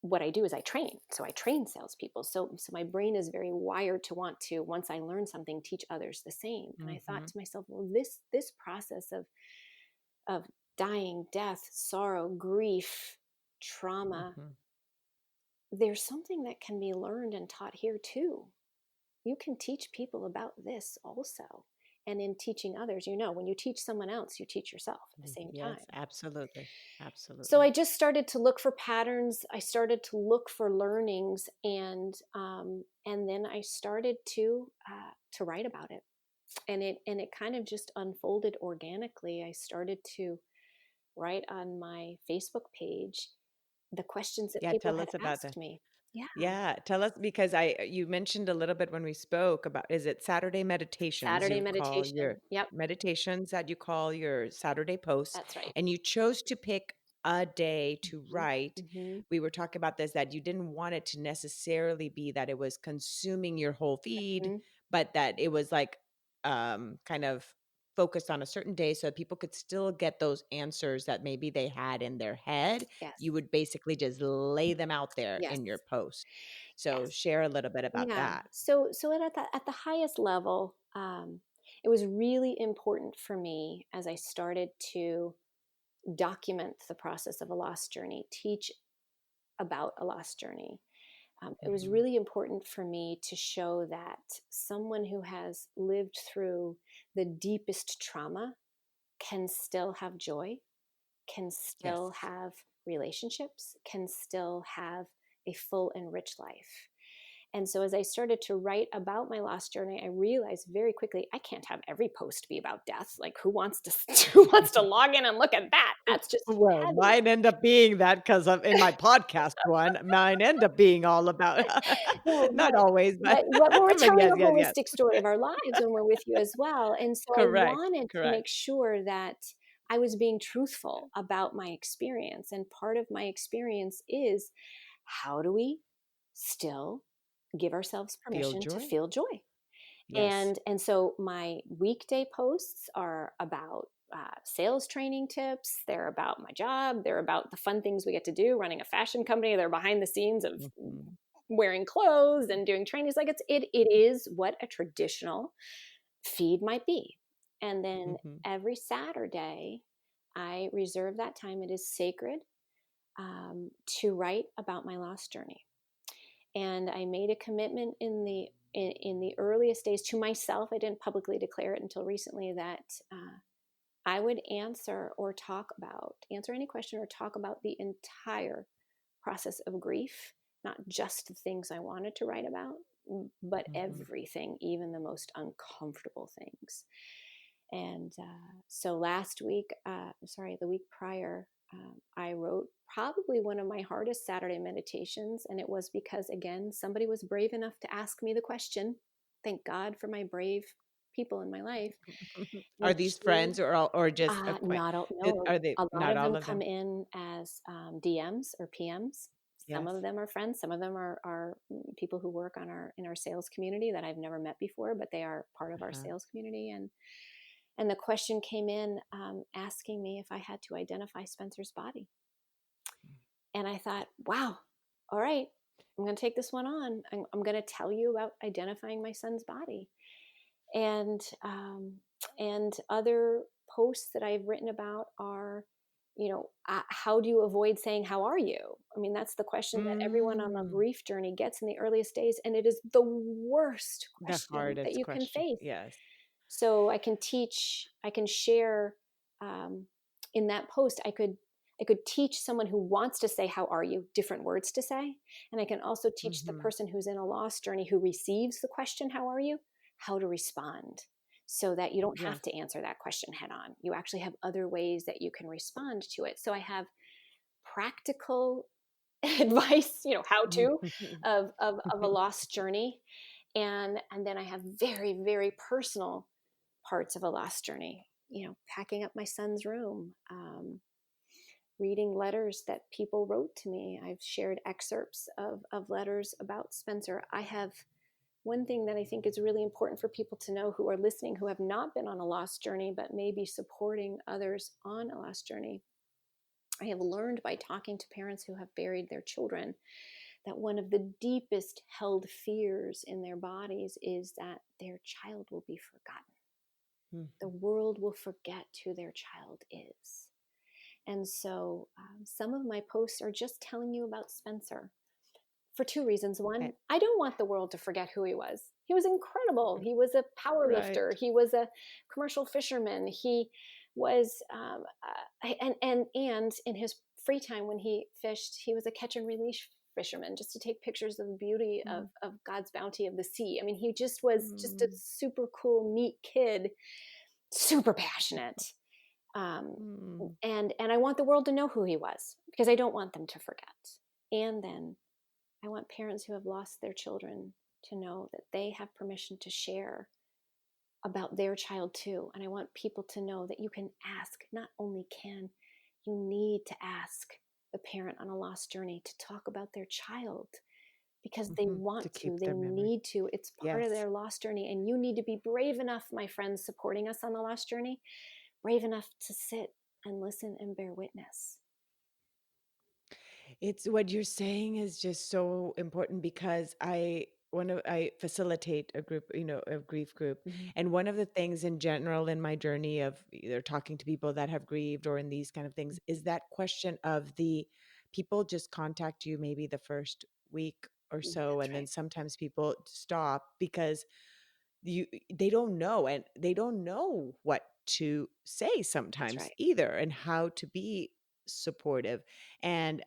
what I do is I train. So I train salespeople. So my brain is very wired to want to, once I learn something, teach others the same. And I thought Mhm. to myself, well, this process of dying, death, sorrow, grief, trauma, Mhm. there's something that can be learned and taught here too. You can teach people about this also. And in teaching others, when you teach someone else, you teach yourself at the same Yes, time. absolutely. So Absolutely. I just started to look for patterns. I started to look for learnings, and then I started to write about it. And it kind of just unfolded organically. I started to write on my Facebook page the questions that Yeah, people tell had us about asked that. me. Yeah, Yeah, tell us because you mentioned a little bit when we spoke about, is it Saturday meditations Saturday you call your meditation. Yep, meditations that you call your Saturday posts, that's right. and you chose to pick a day to Hmm. write. Hmm. We were talking about this, that you didn't want it to necessarily be that it was consuming your whole feed, Hmm. but that it was like kind of focused on a certain day so that people could still get those answers that maybe they had in their head. Yes, You would basically just lay them out there yes, in your post. So yes. share a little bit about Yeah. that. So at the highest level, it was really important for me as I started to document the process of a lost journey, teach about a lost journey. It was Mhm. really important for me to show that someone who has lived through the deepest trauma can still have joy, can still Yes. have relationships, can still have a full and rich life. And so as I started to write about my lost journey, I realized very quickly I can't have every post be about death. Like who wants to who wants to log in and look at that? That's just Well, heavy. mine end up being that because of in my podcast one, mine end up being all about No, not always, but but we're but telling yes, a yes, yes. holistic story of our lives when we're with you as well. And so I Correct, wanted to correct. make sure that I was being truthful about my experience. And part of my experience is, how do we still give ourselves Feel permission to joy. feel joy? Yes. And so my weekday posts are about sales training tips. They're about my job. They're about the fun things we get to do running a fashion company. They're behind the scenes of Mhm. wearing clothes and doing trainings. Like it is what a traditional feed might be. And then Mhm. every Saturday, I reserve that time. It is sacred, to write about my lost journey. And I made a commitment in the earliest days to myself. I didn't publicly declare it until recently, that I would answer any question or talk about the entire process of grief, not just the things I wanted to write about, but Mhm. everything, even the most uncomfortable things. And so last week, sorry, the week prior, I wrote probably one of my hardest Saturday meditations. And it was because, again, somebody was brave enough to ask me the question. Thank God for my brave people in my life, Are which these friends or just not all, did no, are they a lot not of all them of come them? in as DMs or PMs. Some of Yes. them are friends. Some of them are people who work on our in our sales community that I've never met before, but they are part of our Uh-huh. sales community. And the question came in, asking me if I had to identify Spencer's body. And I thought, wow, all right, I'm going to take this one on. I'm going to tell you about identifying my son's body. And other posts that I've written about are, how do you avoid saying how are you? I mean, that's the question that everyone on the Mm, grief journey gets in the earliest days, and it is the worst the question that hardest you can question. face. Yes. So I can share, um, in that post. I could teach someone who wants to say how are you different words to say, and I can also teach the Mhm. person who's in a lost journey who receives the question how are you, how to respond, so that you don't have Yes. to answer that question head on. You actually have other ways that you can respond to it. So I have practical advice, how to, of a lost journey, and then I have very, very personal parts of a lost journey. Packing up my son's room, reading letters that people wrote to me. I've shared excerpts of letters about Spencer. I have one thing that I think is really important for people to know who are listening, who have not been on a lost journey, but may be supporting others on a lost journey. I have learned by talking to parents who have buried their children that one of the deepest held fears in their bodies is that their child will be forgotten. The Mhm. world will forget who their child is. And so, some of my posts are just telling you about Spencer for two reasons. Eh, One, I don't want the world to forget who he was. He was incredible. He was a power right. lifter. He was a commercial fisherman. He was, and in his free time when he fished, he was a catch and release fisherman, just to take pictures of the beauty Mm, of God's bounty of the sea. I mean, he just was just a mm, super cool, neat kid, super passionate. Um, mm. and I want the world to know who he was, because I don't want them to forget. And then I want parents who have lost their children to know that they have permission to share about their child too. And I want people to know that you can ask, not only can, you need to ask the parent on a lost journey to talk about their child, because they Mhm. To want to, keep they their memory. need to. It's part of Yes. their lost journey. And you need to be brave enough, my friends supporting us on the lost journey, brave enough to sit and listen and bear witness. It's what you're saying is just so important because I facilitate a group, a grief group. Mhm. And one of the things in general in my journey of either talking to people that have grieved or in these kind of things is that question of the people just contact you maybe the first week or so, That's and then right. sometimes people stop because they don't know, and they don't know what to say That's sometimes right. either, and how to be supportive. And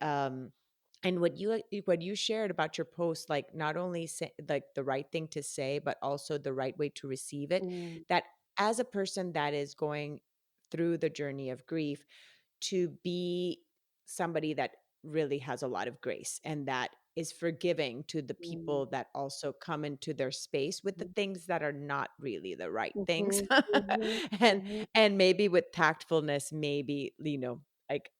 what you shared about your post, like not only say, like the right thing to say but also the right way to receive it, Mm, that as a person that is going through the journey of grief, to be somebody that really has a lot of grace and that is forgiving to the mm, people that also come into their space with the mhm, things that are not really the right things. mhm, mhm, and mhm, and maybe with tactfulness, maybe, like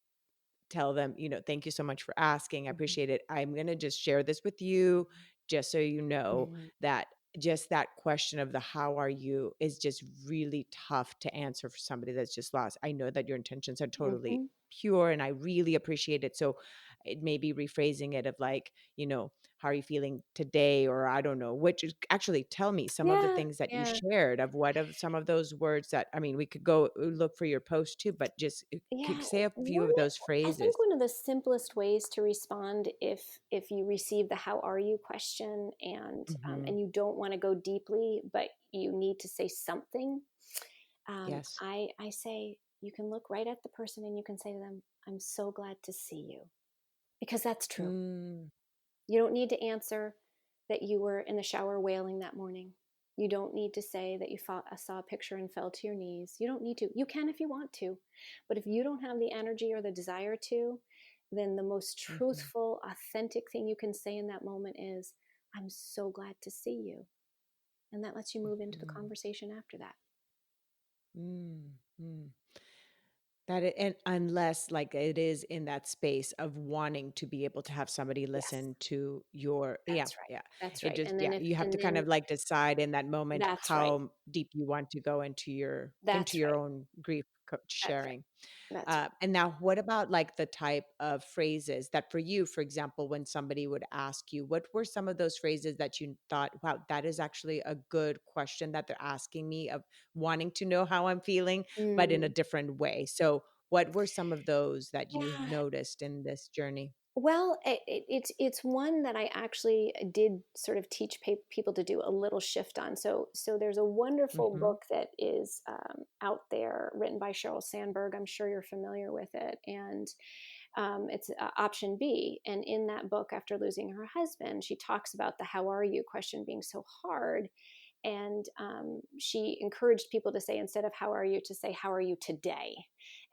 tell them, thank you so much for asking. I mhm, appreciate it. I'm going to just share this with you just so you know mhm, that just that question of the "how are you" is just really tough to answer for somebody that's just lost. I know that your intentions are totally Hmm. pure, and I really appreciate it. So it may be rephrasing it of like, "How are you feeling today?" Or I don't know, which is actually tell me some of the Yeah, things that you yeah. shared of what of some of those words that I mean, we could go look for your post too, but just Yeah, say a few one of those I phrases. think one of the simplest ways to respond if you receive the "How are you?" question, Mhm. and you don't want to go deeply, but you need to say something. Yes. I say you can look right at the person and you can say to them, "I'm so glad to see you," because that's true. Mm, You don't need to answer that you were in the shower wailing that morning. You don't need to say that you saw a picture and fell to your knees. You don't need to. You can if you want to. But if you don't have the energy or the desire to, then the most mhm, truthful, authentic thing you can say in that moment is, "I'm so glad to see you." And that lets you move into the mhm, conversation after that. mm, mm. And unless like it is in that space of wanting to be able to have somebody Yes, listen to your yeah, that's right. yeah. That's It right. just yeah, you have to And kind then of like decide in that moment that's right. how deep you want to go into That's your right. own grief That's right. sharing. That's right. And now what about like the type of phrases that for you, for example, when somebody would ask you, what were some of those phrases that you thought, wow, that is actually a good question that they're asking me of wanting to know how I'm feeling, but in a Mm. different way. So what were some of those that you Yeah. noticed in this journey? Well, it's one that I actually did sort of teach people to do a little shift on. So there's a wonderful Mm-hmm. book that is out there, written by Sheryl Sandberg. I'm sure you're familiar with it, and it's Option B. And in that book, after losing her husband, she talks about the "How are you?" question being so hard, and she encouraged people to say, instead of "How are you?" to say "How are you today?"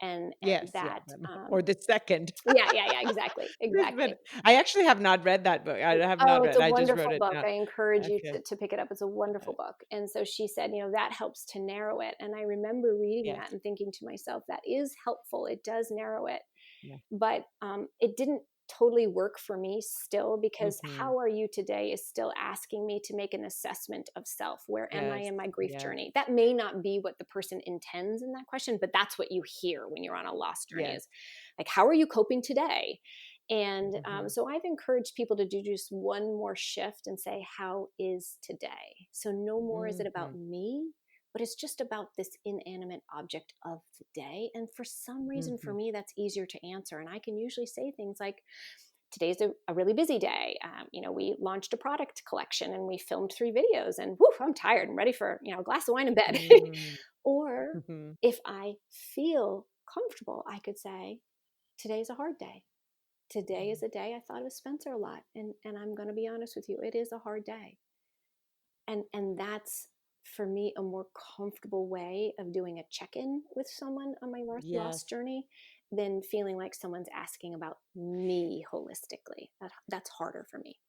And Yes, yeah. that Or the second. yeah, yeah, yeah, exactly, exactly. But I actually have not read that book. I have not Oh, it's read. a I just wrote wonderful it book. down. I encourage you Okay. to pick it up. It's a wonderful book. And so she said, that helps to narrow it. And I remember reading that Yes. and thinking to myself, that is helpful. It does narrow it. Yeah. But it didn't totally work for me still, because Mhm. "How are you today?" is still asking me to make an assessment of self. Where am I Yes. in my grief Yes. journey? That may not be what the person intends in that question, but that's what you hear when you're on a loss journey, Yes. is like, "How are you coping today?" And Mhm. so I've encouraged people to do just one more shift and say, "How is today?" So no more is it about Mhm. me, but it's just about this inanimate object of the day. And for some reason, for Mhm. me, that's easier to answer. And I can usually say things like, "Today's a really busy day. We launched a product collection and we filmed 3 videos, and whew, I'm tired and ready for a glass of wine in bed." Mm. Or Mhm. if I feel comfortable, I could say, "Today's a hard day. Today is Mhm. a day I thought of Spencer a lot, and I'm going to be honest with you, it is a hard day." And that's, for me, a more comfortable way of doing a check-in with someone on my loss Yes. journey than feeling like someone's asking about me holistically. That's harder for me.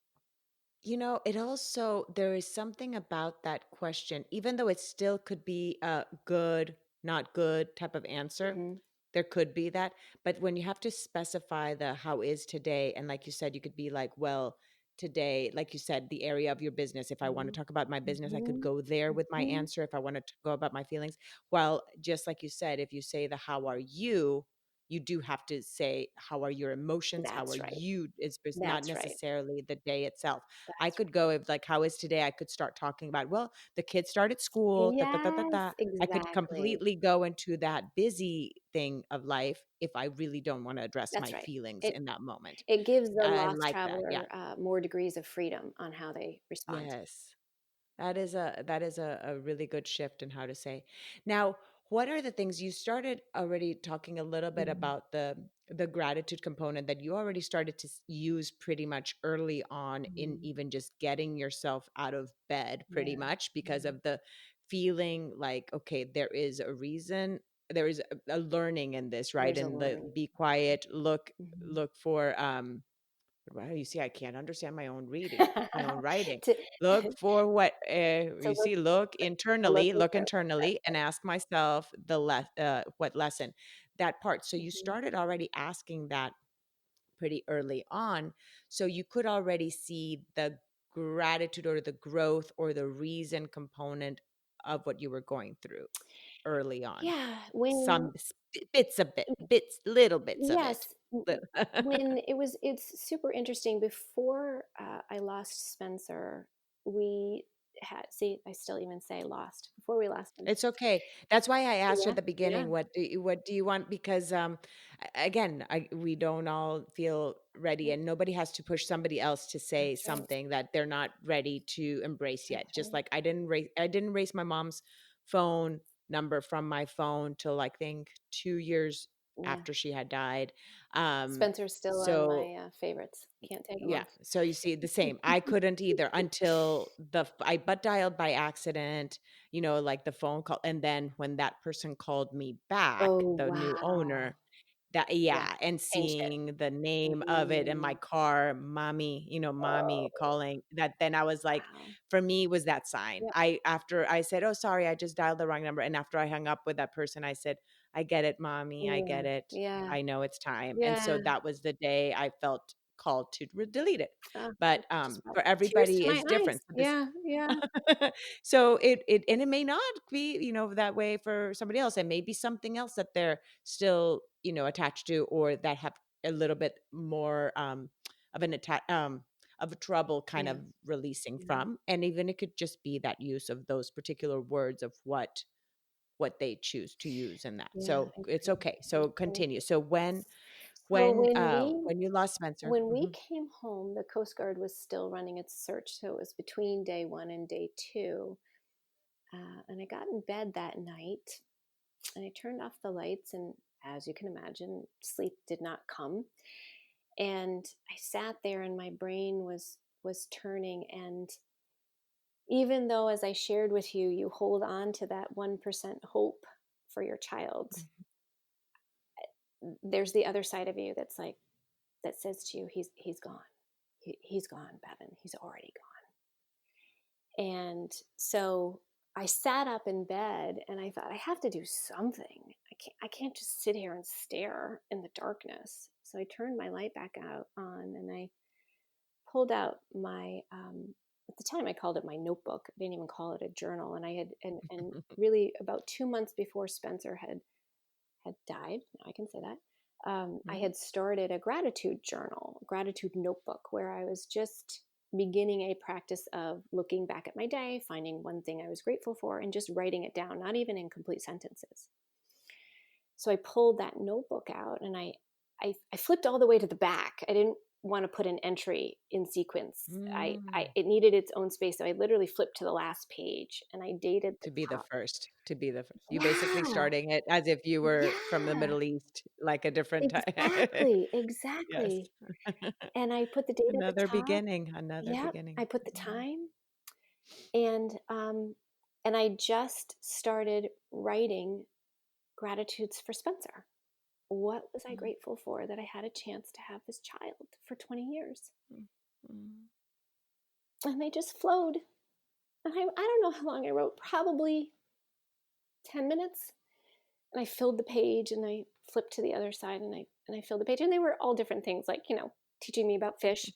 It also there is something about that question, even though it still could be a good, not good type of answer. Hmm. There could be that, but when you have to specify the how is today, and like you said, you could be like, well, today, like you said, the area of your business. If I want to Hmm. talk about my business, I could Hmm. go there with my Hmm. answer. If I wanted to go about my feelings, well, just like you said, if you say the how are you, you do have to say how are your emotions, how are That's right. you. It's not That's right. necessarily the day itself. I That's could go if like how is today, I could start talking about, well, the kids started right. school, da, da, da, da, Yes, da. I could exactly. completely go into that busy thing of life if I really don't want to address That's my right. feelings It in that moment. it gives the I lost like that. Yeah. traveler more degrees of freedom on how they respond. Yes. That is a really good shift in how to say. Now, what are the things you started already talking a little bit Mhm. about the gratitude component that you already started to use pretty much early on in Mhm. even just getting yourself out of bed pretty Yeah. much because Yeah. of the feeling like okay, there is a reason, there is a learning in this, right? There's a And the learning. be quiet, Mhm. look for wow, you see, I can't understand my own writing. to Look for what to you look see. internally. Look internally, and Right. ask myself what lesson that part. So you Mhm. started already asking that pretty early on, so you could already see the gratitude or the growth or the reason component of what you were going through early on? Yeah, Some bits, little bits of it. yes, Little. when it's super interesting. Before I lost Spencer, we had, see, I still even say lost. Before we lost him. It's okay. That's why I asked you at Yeah, the yeah, beginning, what do you want? Because again, we don't all feel ready, yeah, and nobody has to push somebody else to say that's right. something that they're not ready to embrace yet. That's Just right. like I didn't erase my mom's phone number from my phone till I think 2 years Yeah. after she had died. Um, Spencer's still on so my favorites. Can't take him yeah, off. so you see the same. I couldn't either until I butt dialed by accident, like the phone call. And then when that person called me back, Oh, the new wow. owner, that Yeah. yeah, and Changed it. seeing the name of it in my Mm. car, mommy, mommy Oh, calling, that then I was like, wow. for me was that sign. Yep. After I said, "Oh, sorry, I just dialed the wrong number." And after I hung up with that person, I said, "I get it, mommy. I Yeah. get it. Yeah. I know it's time." And so Yeah. that was the day I felt called to delete it. It But just brought for tears to everybody my is eyes. different. So this Yeah. Yeah. so it may not be, that way for somebody else. It may be something else that they're still, attached to, or that have a little bit more of an attack of a trouble kind Yeah. of releasing Yeah. from. And even it could just be that use of those particular words of what they choose to use in that. Yeah. So it's Agreed. okay. So Agreed. continue. So So when we when you lost Spencer. when we came home, the Coast Guard was still running its search. So it was between day one and day two. And I got in bed that night and I turned off the lights. And as you can imagine, sleep did not come. And I sat there and my brain was turning. And even though, as I shared with you, you hold on to that 1% hope for your child, Mhm. there's the other side of you that's like, that says to you, he's gone. He's gone, Bevin. He's already gone. And so I sat up in bed and I thought, I have to do something. I can't just sit here and stare in the darkness. So I turned my light back out on and I pulled out my at the time I called it my notebook. I didn't even call it a journal. And I had and really about 2 months before Spencer had died, now I can say that, I Mhm. had started a gratitude journal, a gratitude notebook, where I was just beginning a practice of looking back at my day, finding one thing I was grateful for, and just writing it down, not even in complete sentences. So I pulled that notebook out and I flipped all the way to the back. I didn't want to put an entry in sequence. Mm. It needed its own space. So I literally flipped to the last page and I dated the top. To be the first. You basically Yeah. starting it as if you were from the Yeah. Middle East, like a different time. Exactly. Yes. Exactly. And I put the date at the Another top. beginning, another Yep. beginning. I put the Mhm. time and I just started writing gratitudes for Spencer. What was I Mm, grateful for that I had a chance to have this child for 20 years? mm, mm, And they just flowed. And I don't know how long I wrote, probably 10 minutes. And I filled the page and I flipped to the other side and I filled the page. And they were all different things like, teaching me about fish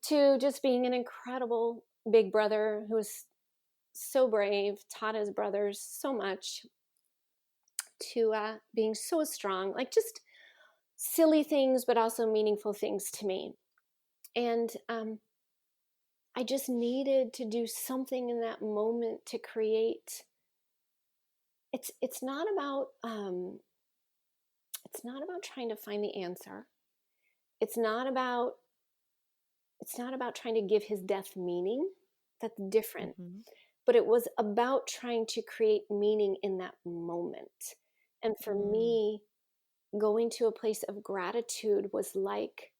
to just being an incredible big brother who was so brave, taught his brothers so much, to being so strong, like just silly things, but also meaningful things to me. And I just needed to do something in that moment to create. It's not about it's not about trying to find the answer. It's not about it's not about trying to give his death meaning. That's different. mhm, But it was about trying to create meaning in that moment. And for mm, me, going to a place of gratitude was like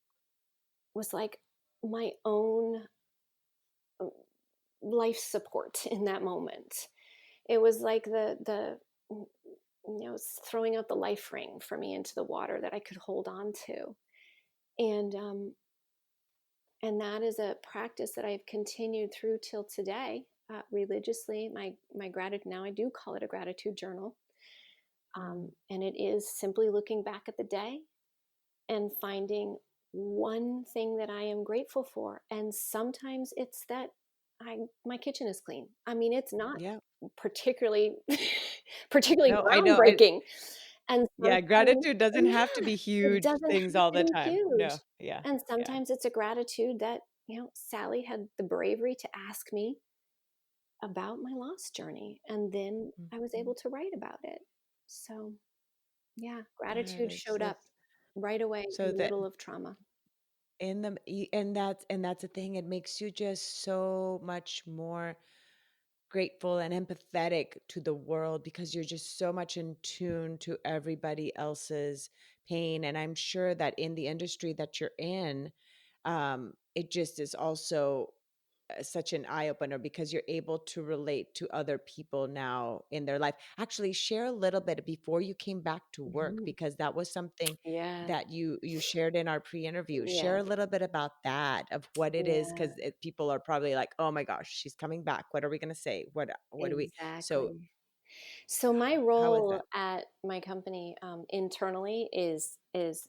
my own life support in that moment. It was like the throwing out the life ring for me into the water that I could hold on to. And um and that is a practice that I've continued through till today, religiously. My gratitude, now I do call it a gratitude journal. mm, And it is simply looking back at the day and finding one thing that I am grateful for. And sometimes it's that my kitchen is clean. I mean, it's not Yeah. particularly particularly No, I know. groundbreaking. And Yeah, sometimes, gratitude doesn't have to yeah, be it huge doesn't things have all to the be time. No. huge. Yeah. And Yeah. sometimes it's a gratitude that, Sally had the bravery to ask me about my lost journey. And then I was Mhm. able to write about it. So, yeah, Ah, gratitude showed up right away in so the that middle of trauma. and that's the thing. It makes you just so much more grateful and empathetic to the world because you're just so much in tune to everybody else's pain. And I'm sure that in the industry that you're in, it just is also such an eye opener because you're able to relate to other people now in their life. Actually, share a little bit before you came back to work Mhm. because that was something Yes, that you shared in our pre-interview. Share a yes, little bit about that of what it is yeah, because people are probably like, "Oh my gosh, she's coming back. What are we going to say? What do we?" So, exactly. So my how is role that? at my company internally is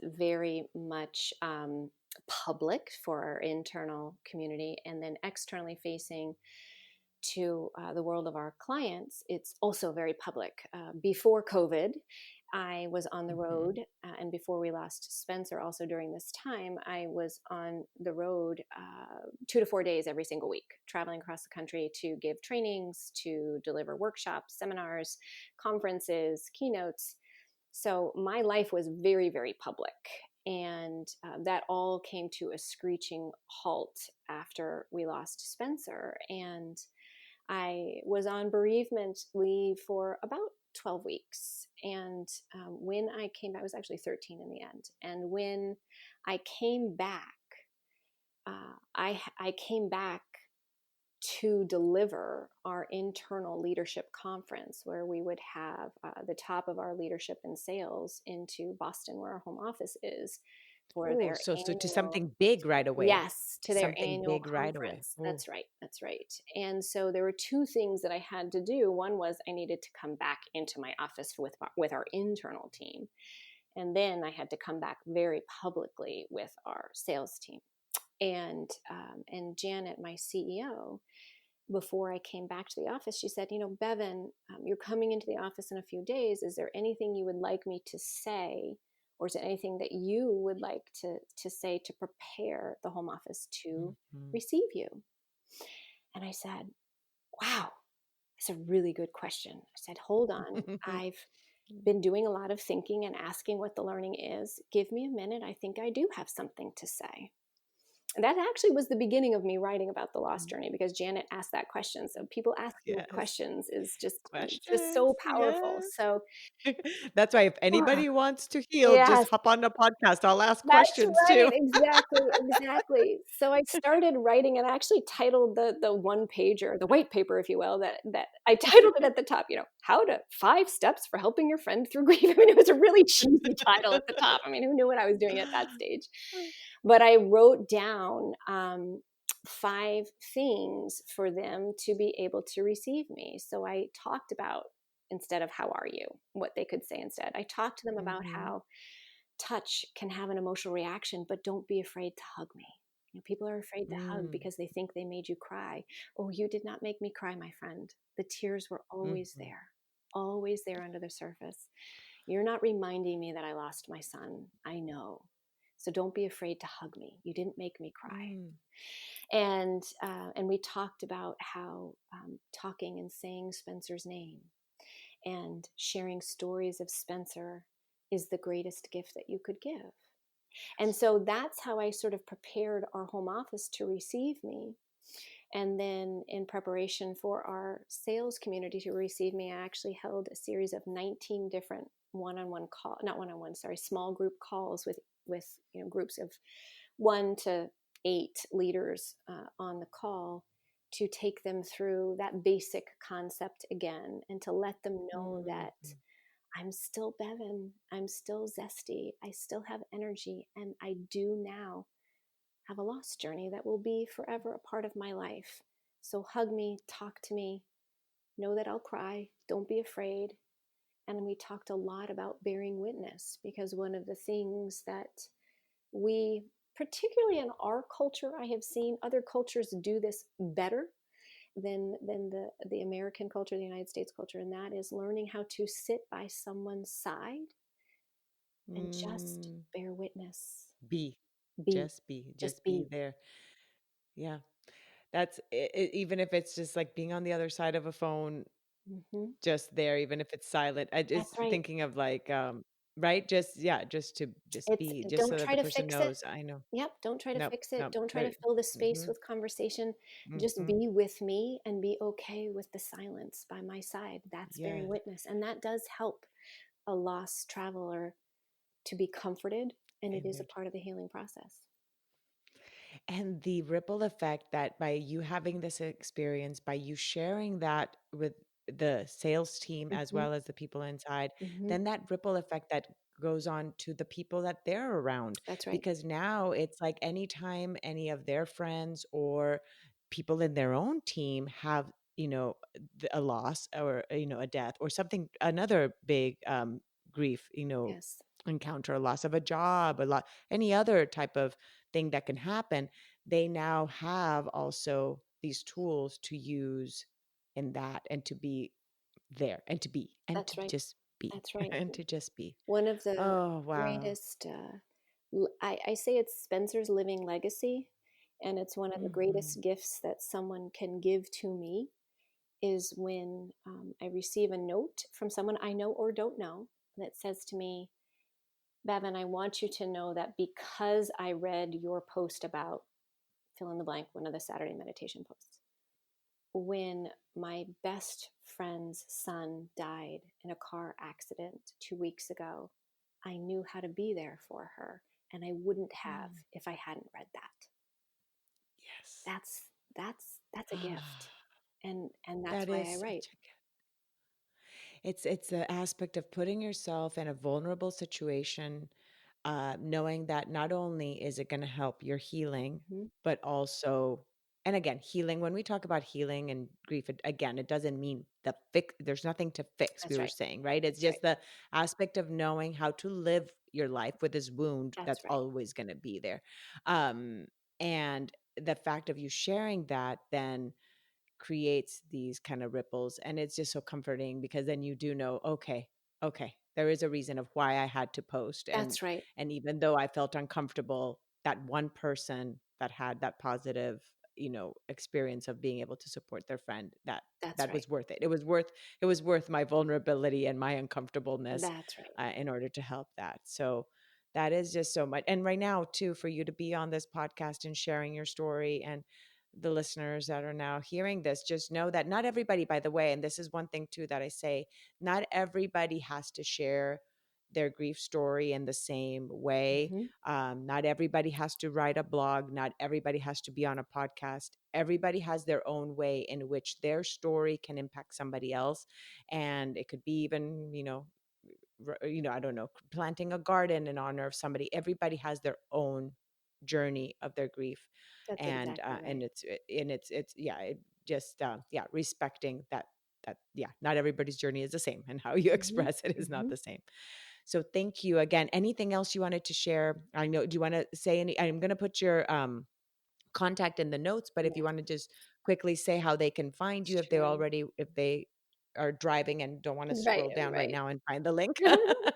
very much public for our internal community, and then externally facing to the world of our clients, it's also very public. Before COVID, I was on the Mhm. road, and before we lost Spencer, also during this time, I was on the road 2 to 4 days every single week, traveling across the country to give trainings, to deliver workshops, seminars, conferences, keynotes. So my life was very, very public. And that all came to a screeching halt after we lost Spencer. And I was on bereavement leave for about 12 weeks. And when I came back, I was actually 13 in the end. And when I came back, I came back to deliver our internal leadership conference where we would have the top of our leadership in sales into Boston, where our home office is, for Oh, their so to annual. something big right away. Yes, To to their something annual big right away. conference. Oh. That's right. That's right. And so there were two things that I had to do. One was I needed to come back into my office with our internal team, and then I had to come back very publicly with our sales team. And Janet, my CEO, before I came back to the office, she said, Bevin, you're coming into the office in a few days. Is there anything you would like me to say? Or is there anything that you would like to say to prepare the home office to Mhm. receive you? And I said, wow, that's a really good question. I said, hold on. I've been doing a lot of thinking and asking what the learning is. Give me a minute. I think I do have something to say. And that actually was the beginning of me writing about the lost journey because Janet asked that question. So people asking Yes. questions is just Questions. so powerful. Yes. So That's why if ah, anybody wants to heal, just yes, hop on the podcast. I'll ask that's questions right. too. Exactly, exactly. So I started writing and I actually titled the one pager, the white paper, if you will, that I titled it at the top, how to 5 steps for helping your friend through grief. I mean, it was a really cheesy title at the top. I mean, who knew what I was doing at that stage? But I wrote down 5 things for them to be able to receive me. So I talked about, instead of how are you, what they could say instead. I talked to them about Mhm. how touch can have an emotional reaction, but don't be afraid to hug me. People are afraid to hug Mm. because they think they made you cry. Oh, you did not make me cry, my friend. The tears were Mhm. always there under the surface. You're not reminding me that I lost my son. I know. So don't be afraid to hug me. You didn't make me cry. Mm. And we talked about how talking and saying Spencer's name and sharing stories of Spencer is the greatest gift that you could give. And so that's how I sort of prepared our home office to receive me. And then in preparation for our sales community to receive me, I actually held a series of 19 different one-on-one call, not one-on-one, sorry, small group calls with groups of 1 to 8 leaders on the call to take them through that basic concept again and to let them know that Mhm. I'm still Bevin, I'm still zesty, I still have energy, and I do now have a lost journey that will be forever a part of my life. So hug me, talk to me, know that I'll cry, don't be afraid. And we talked a lot about bearing witness because one of the things that we particularly in our culture, I have seen other cultures do this better than the American culture, the United States culture, and that is learning how to sit by someone's side and just Mm, bear witness. be, Be, just just be be. there. Yeah. That's even if it's just like being on the other side of a phone, Hmm. just there, even if it's silent. I just That's right. thinking of like, right? Just, yeah, just to just It's be, just so don't that try the to person fix it. knows, I know. Yep, don't try to Nope, fix it. nope. Don't try to Very, fill the space mm-hmm, with conversation. Just mm-hmm. be with me and be okay with the silence by my side. That's bearing Yeah, witness. And that does help a lost traveler to be comforted. And it in is a their part of the healing process. And the ripple effect that by you having this experience, by you sharing that with the sales team as Hmm. well as the people inside, Hmm. then that ripple effect that goes on to the people that they're around. That's right. Because now it's like anytime any of their friends or people in their own team have, a loss or, a death or something, another big grief, Yes, encounter, a loss of a job, a lot, any other type of thing that can happen, they now have also these tools to use in that and to be there and to be and to that's right. just be That's right. and to just be. One of the Oh, wow. greatest, I say it's Spencer's living legacy, and it's one of the Hmm. greatest gifts that someone can give to me is when I receive a note from someone I know or don't know that says to me, Bevin, I want you to know that because I read your post about fill in the blank, one of the Saturday meditation posts, when my best friend's son died in a car accident 2 weeks ago, I knew how to be there for her, and I wouldn't have Mm. if I hadn't read that. Yes. That's a gift, and that's That why is I write. such a it's the aspect of putting yourself in a vulnerable situation, knowing that not only is it going to help your healing, Hmm. but also, and again, healing. When we talk about healing and grief, again, it doesn't mean the fix. There's nothing to fix. We That's were right. saying, right? It's That's right. just the aspect of knowing how to live your life with this wound That's that's right. always going to be there, um, and the fact of you sharing that then creates these kind of ripples, and it's just so comforting because then you do know, okay, there is a reason of why I had to post, That's right. and even though I felt uncomfortable, that one person that had that positive, experience of being able to support their friend, that That's that right. was worth it. It was worth my vulnerability and my uncomfortableness, That's right. in order to help that. So that is just so much. And right now too, for you to be on this podcast and sharing your story, and the listeners that are now hearing this, just know that not everybody, by the way, and this is one thing too that I say, not everybody has to share their grief story in the same way. Hmm. Not everybody has to write a blog. Not everybody has to be on a podcast. Everybody has their own way in which their story can impact somebody else. And it could be even, I don't know, planting a garden in honor of somebody. Everybody has their own journey of their grief, That's and exactly right. it's yeah, it just yeah, respecting that yeah, not everybody's journey is the same, and how you Hmm. express it is not Hmm. the same. So thank you again. Anything else you wanted to share? I know. Do you want to say any? I'm going to put your contact in the notes, but if you Yes. want to just quickly say how they can find you, Sure. if they are driving and don't want to Right. scroll down right Right. now and find the link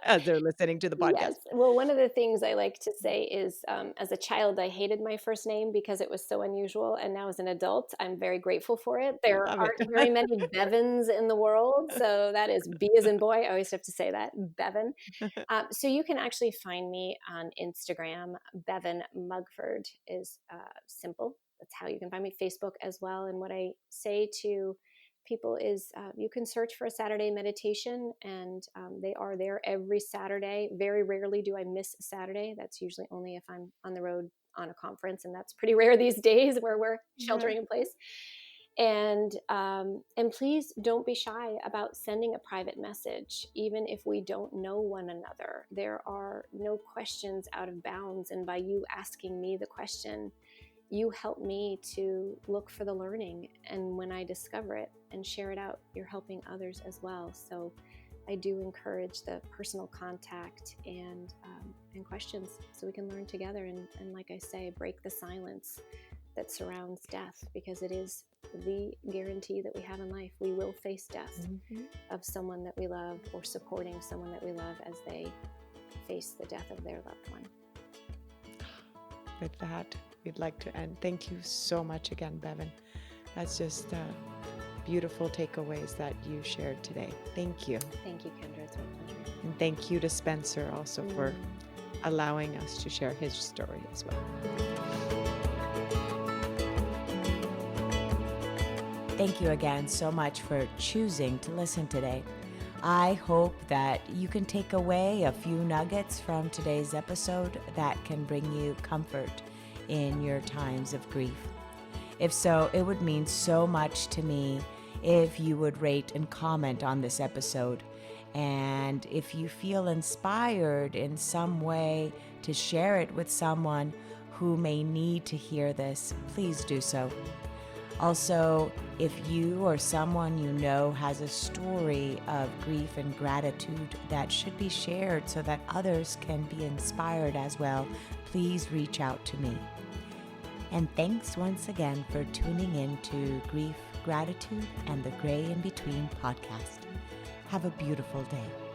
as they're listening to the podcast. Yes. Well, one of the things I like to say is as a child, I hated my first name because it was so unusual. And now as an adult, I'm very grateful for it. There Love it. aren't very many Bevins in the world. So that is B as in boy. I always have to say that, Bevin. So you can actually find me on Instagram. Bevin Mugford is simple. That's how you can find me. Facebook as well. And what I say to people is you can search for a Saturday meditation, and they are there every Saturday. Very rarely do I miss a Saturday. That's usually only if I'm on the road on a conference, and that's pretty rare these days where we're Yeah. sheltering in place. And please don't be shy about sending a private message, even if we don't know one another. There are no questions out of bounds, and by you asking me the question, you help me to look for the learning. And when I discover it and share it out, you're helping others as well. So I do encourage the personal contact and questions so we can learn together. And like I say, break the silence that surrounds death, because it is the guarantee that we have in life. We will face death of someone that we love, or supporting someone that we love as they face the death of their loved one. With that, we'd like to end. Thank you so much again, Bevin. That's just beautiful takeaways that you shared today. Thank you. Thank you, Kendra. It's my pleasure. And thank you to Spencer also for allowing us to share his story as well. Thank you again so much for choosing to listen today. I hope that you can take away a few nuggets from today's episode that can bring you comfort in your times of grief. If so, it would mean so much to me if you would rate and comment on this episode. And if you feel inspired in some way to share it with someone who may need to hear this, please do so. Also, if you or someone you know has a story of grief and gratitude that should be shared so that others can be inspired as well, please reach out to me. And thanks once again for tuning in to Grief, Gratitude, and the Gray in Between podcast. Have a beautiful day.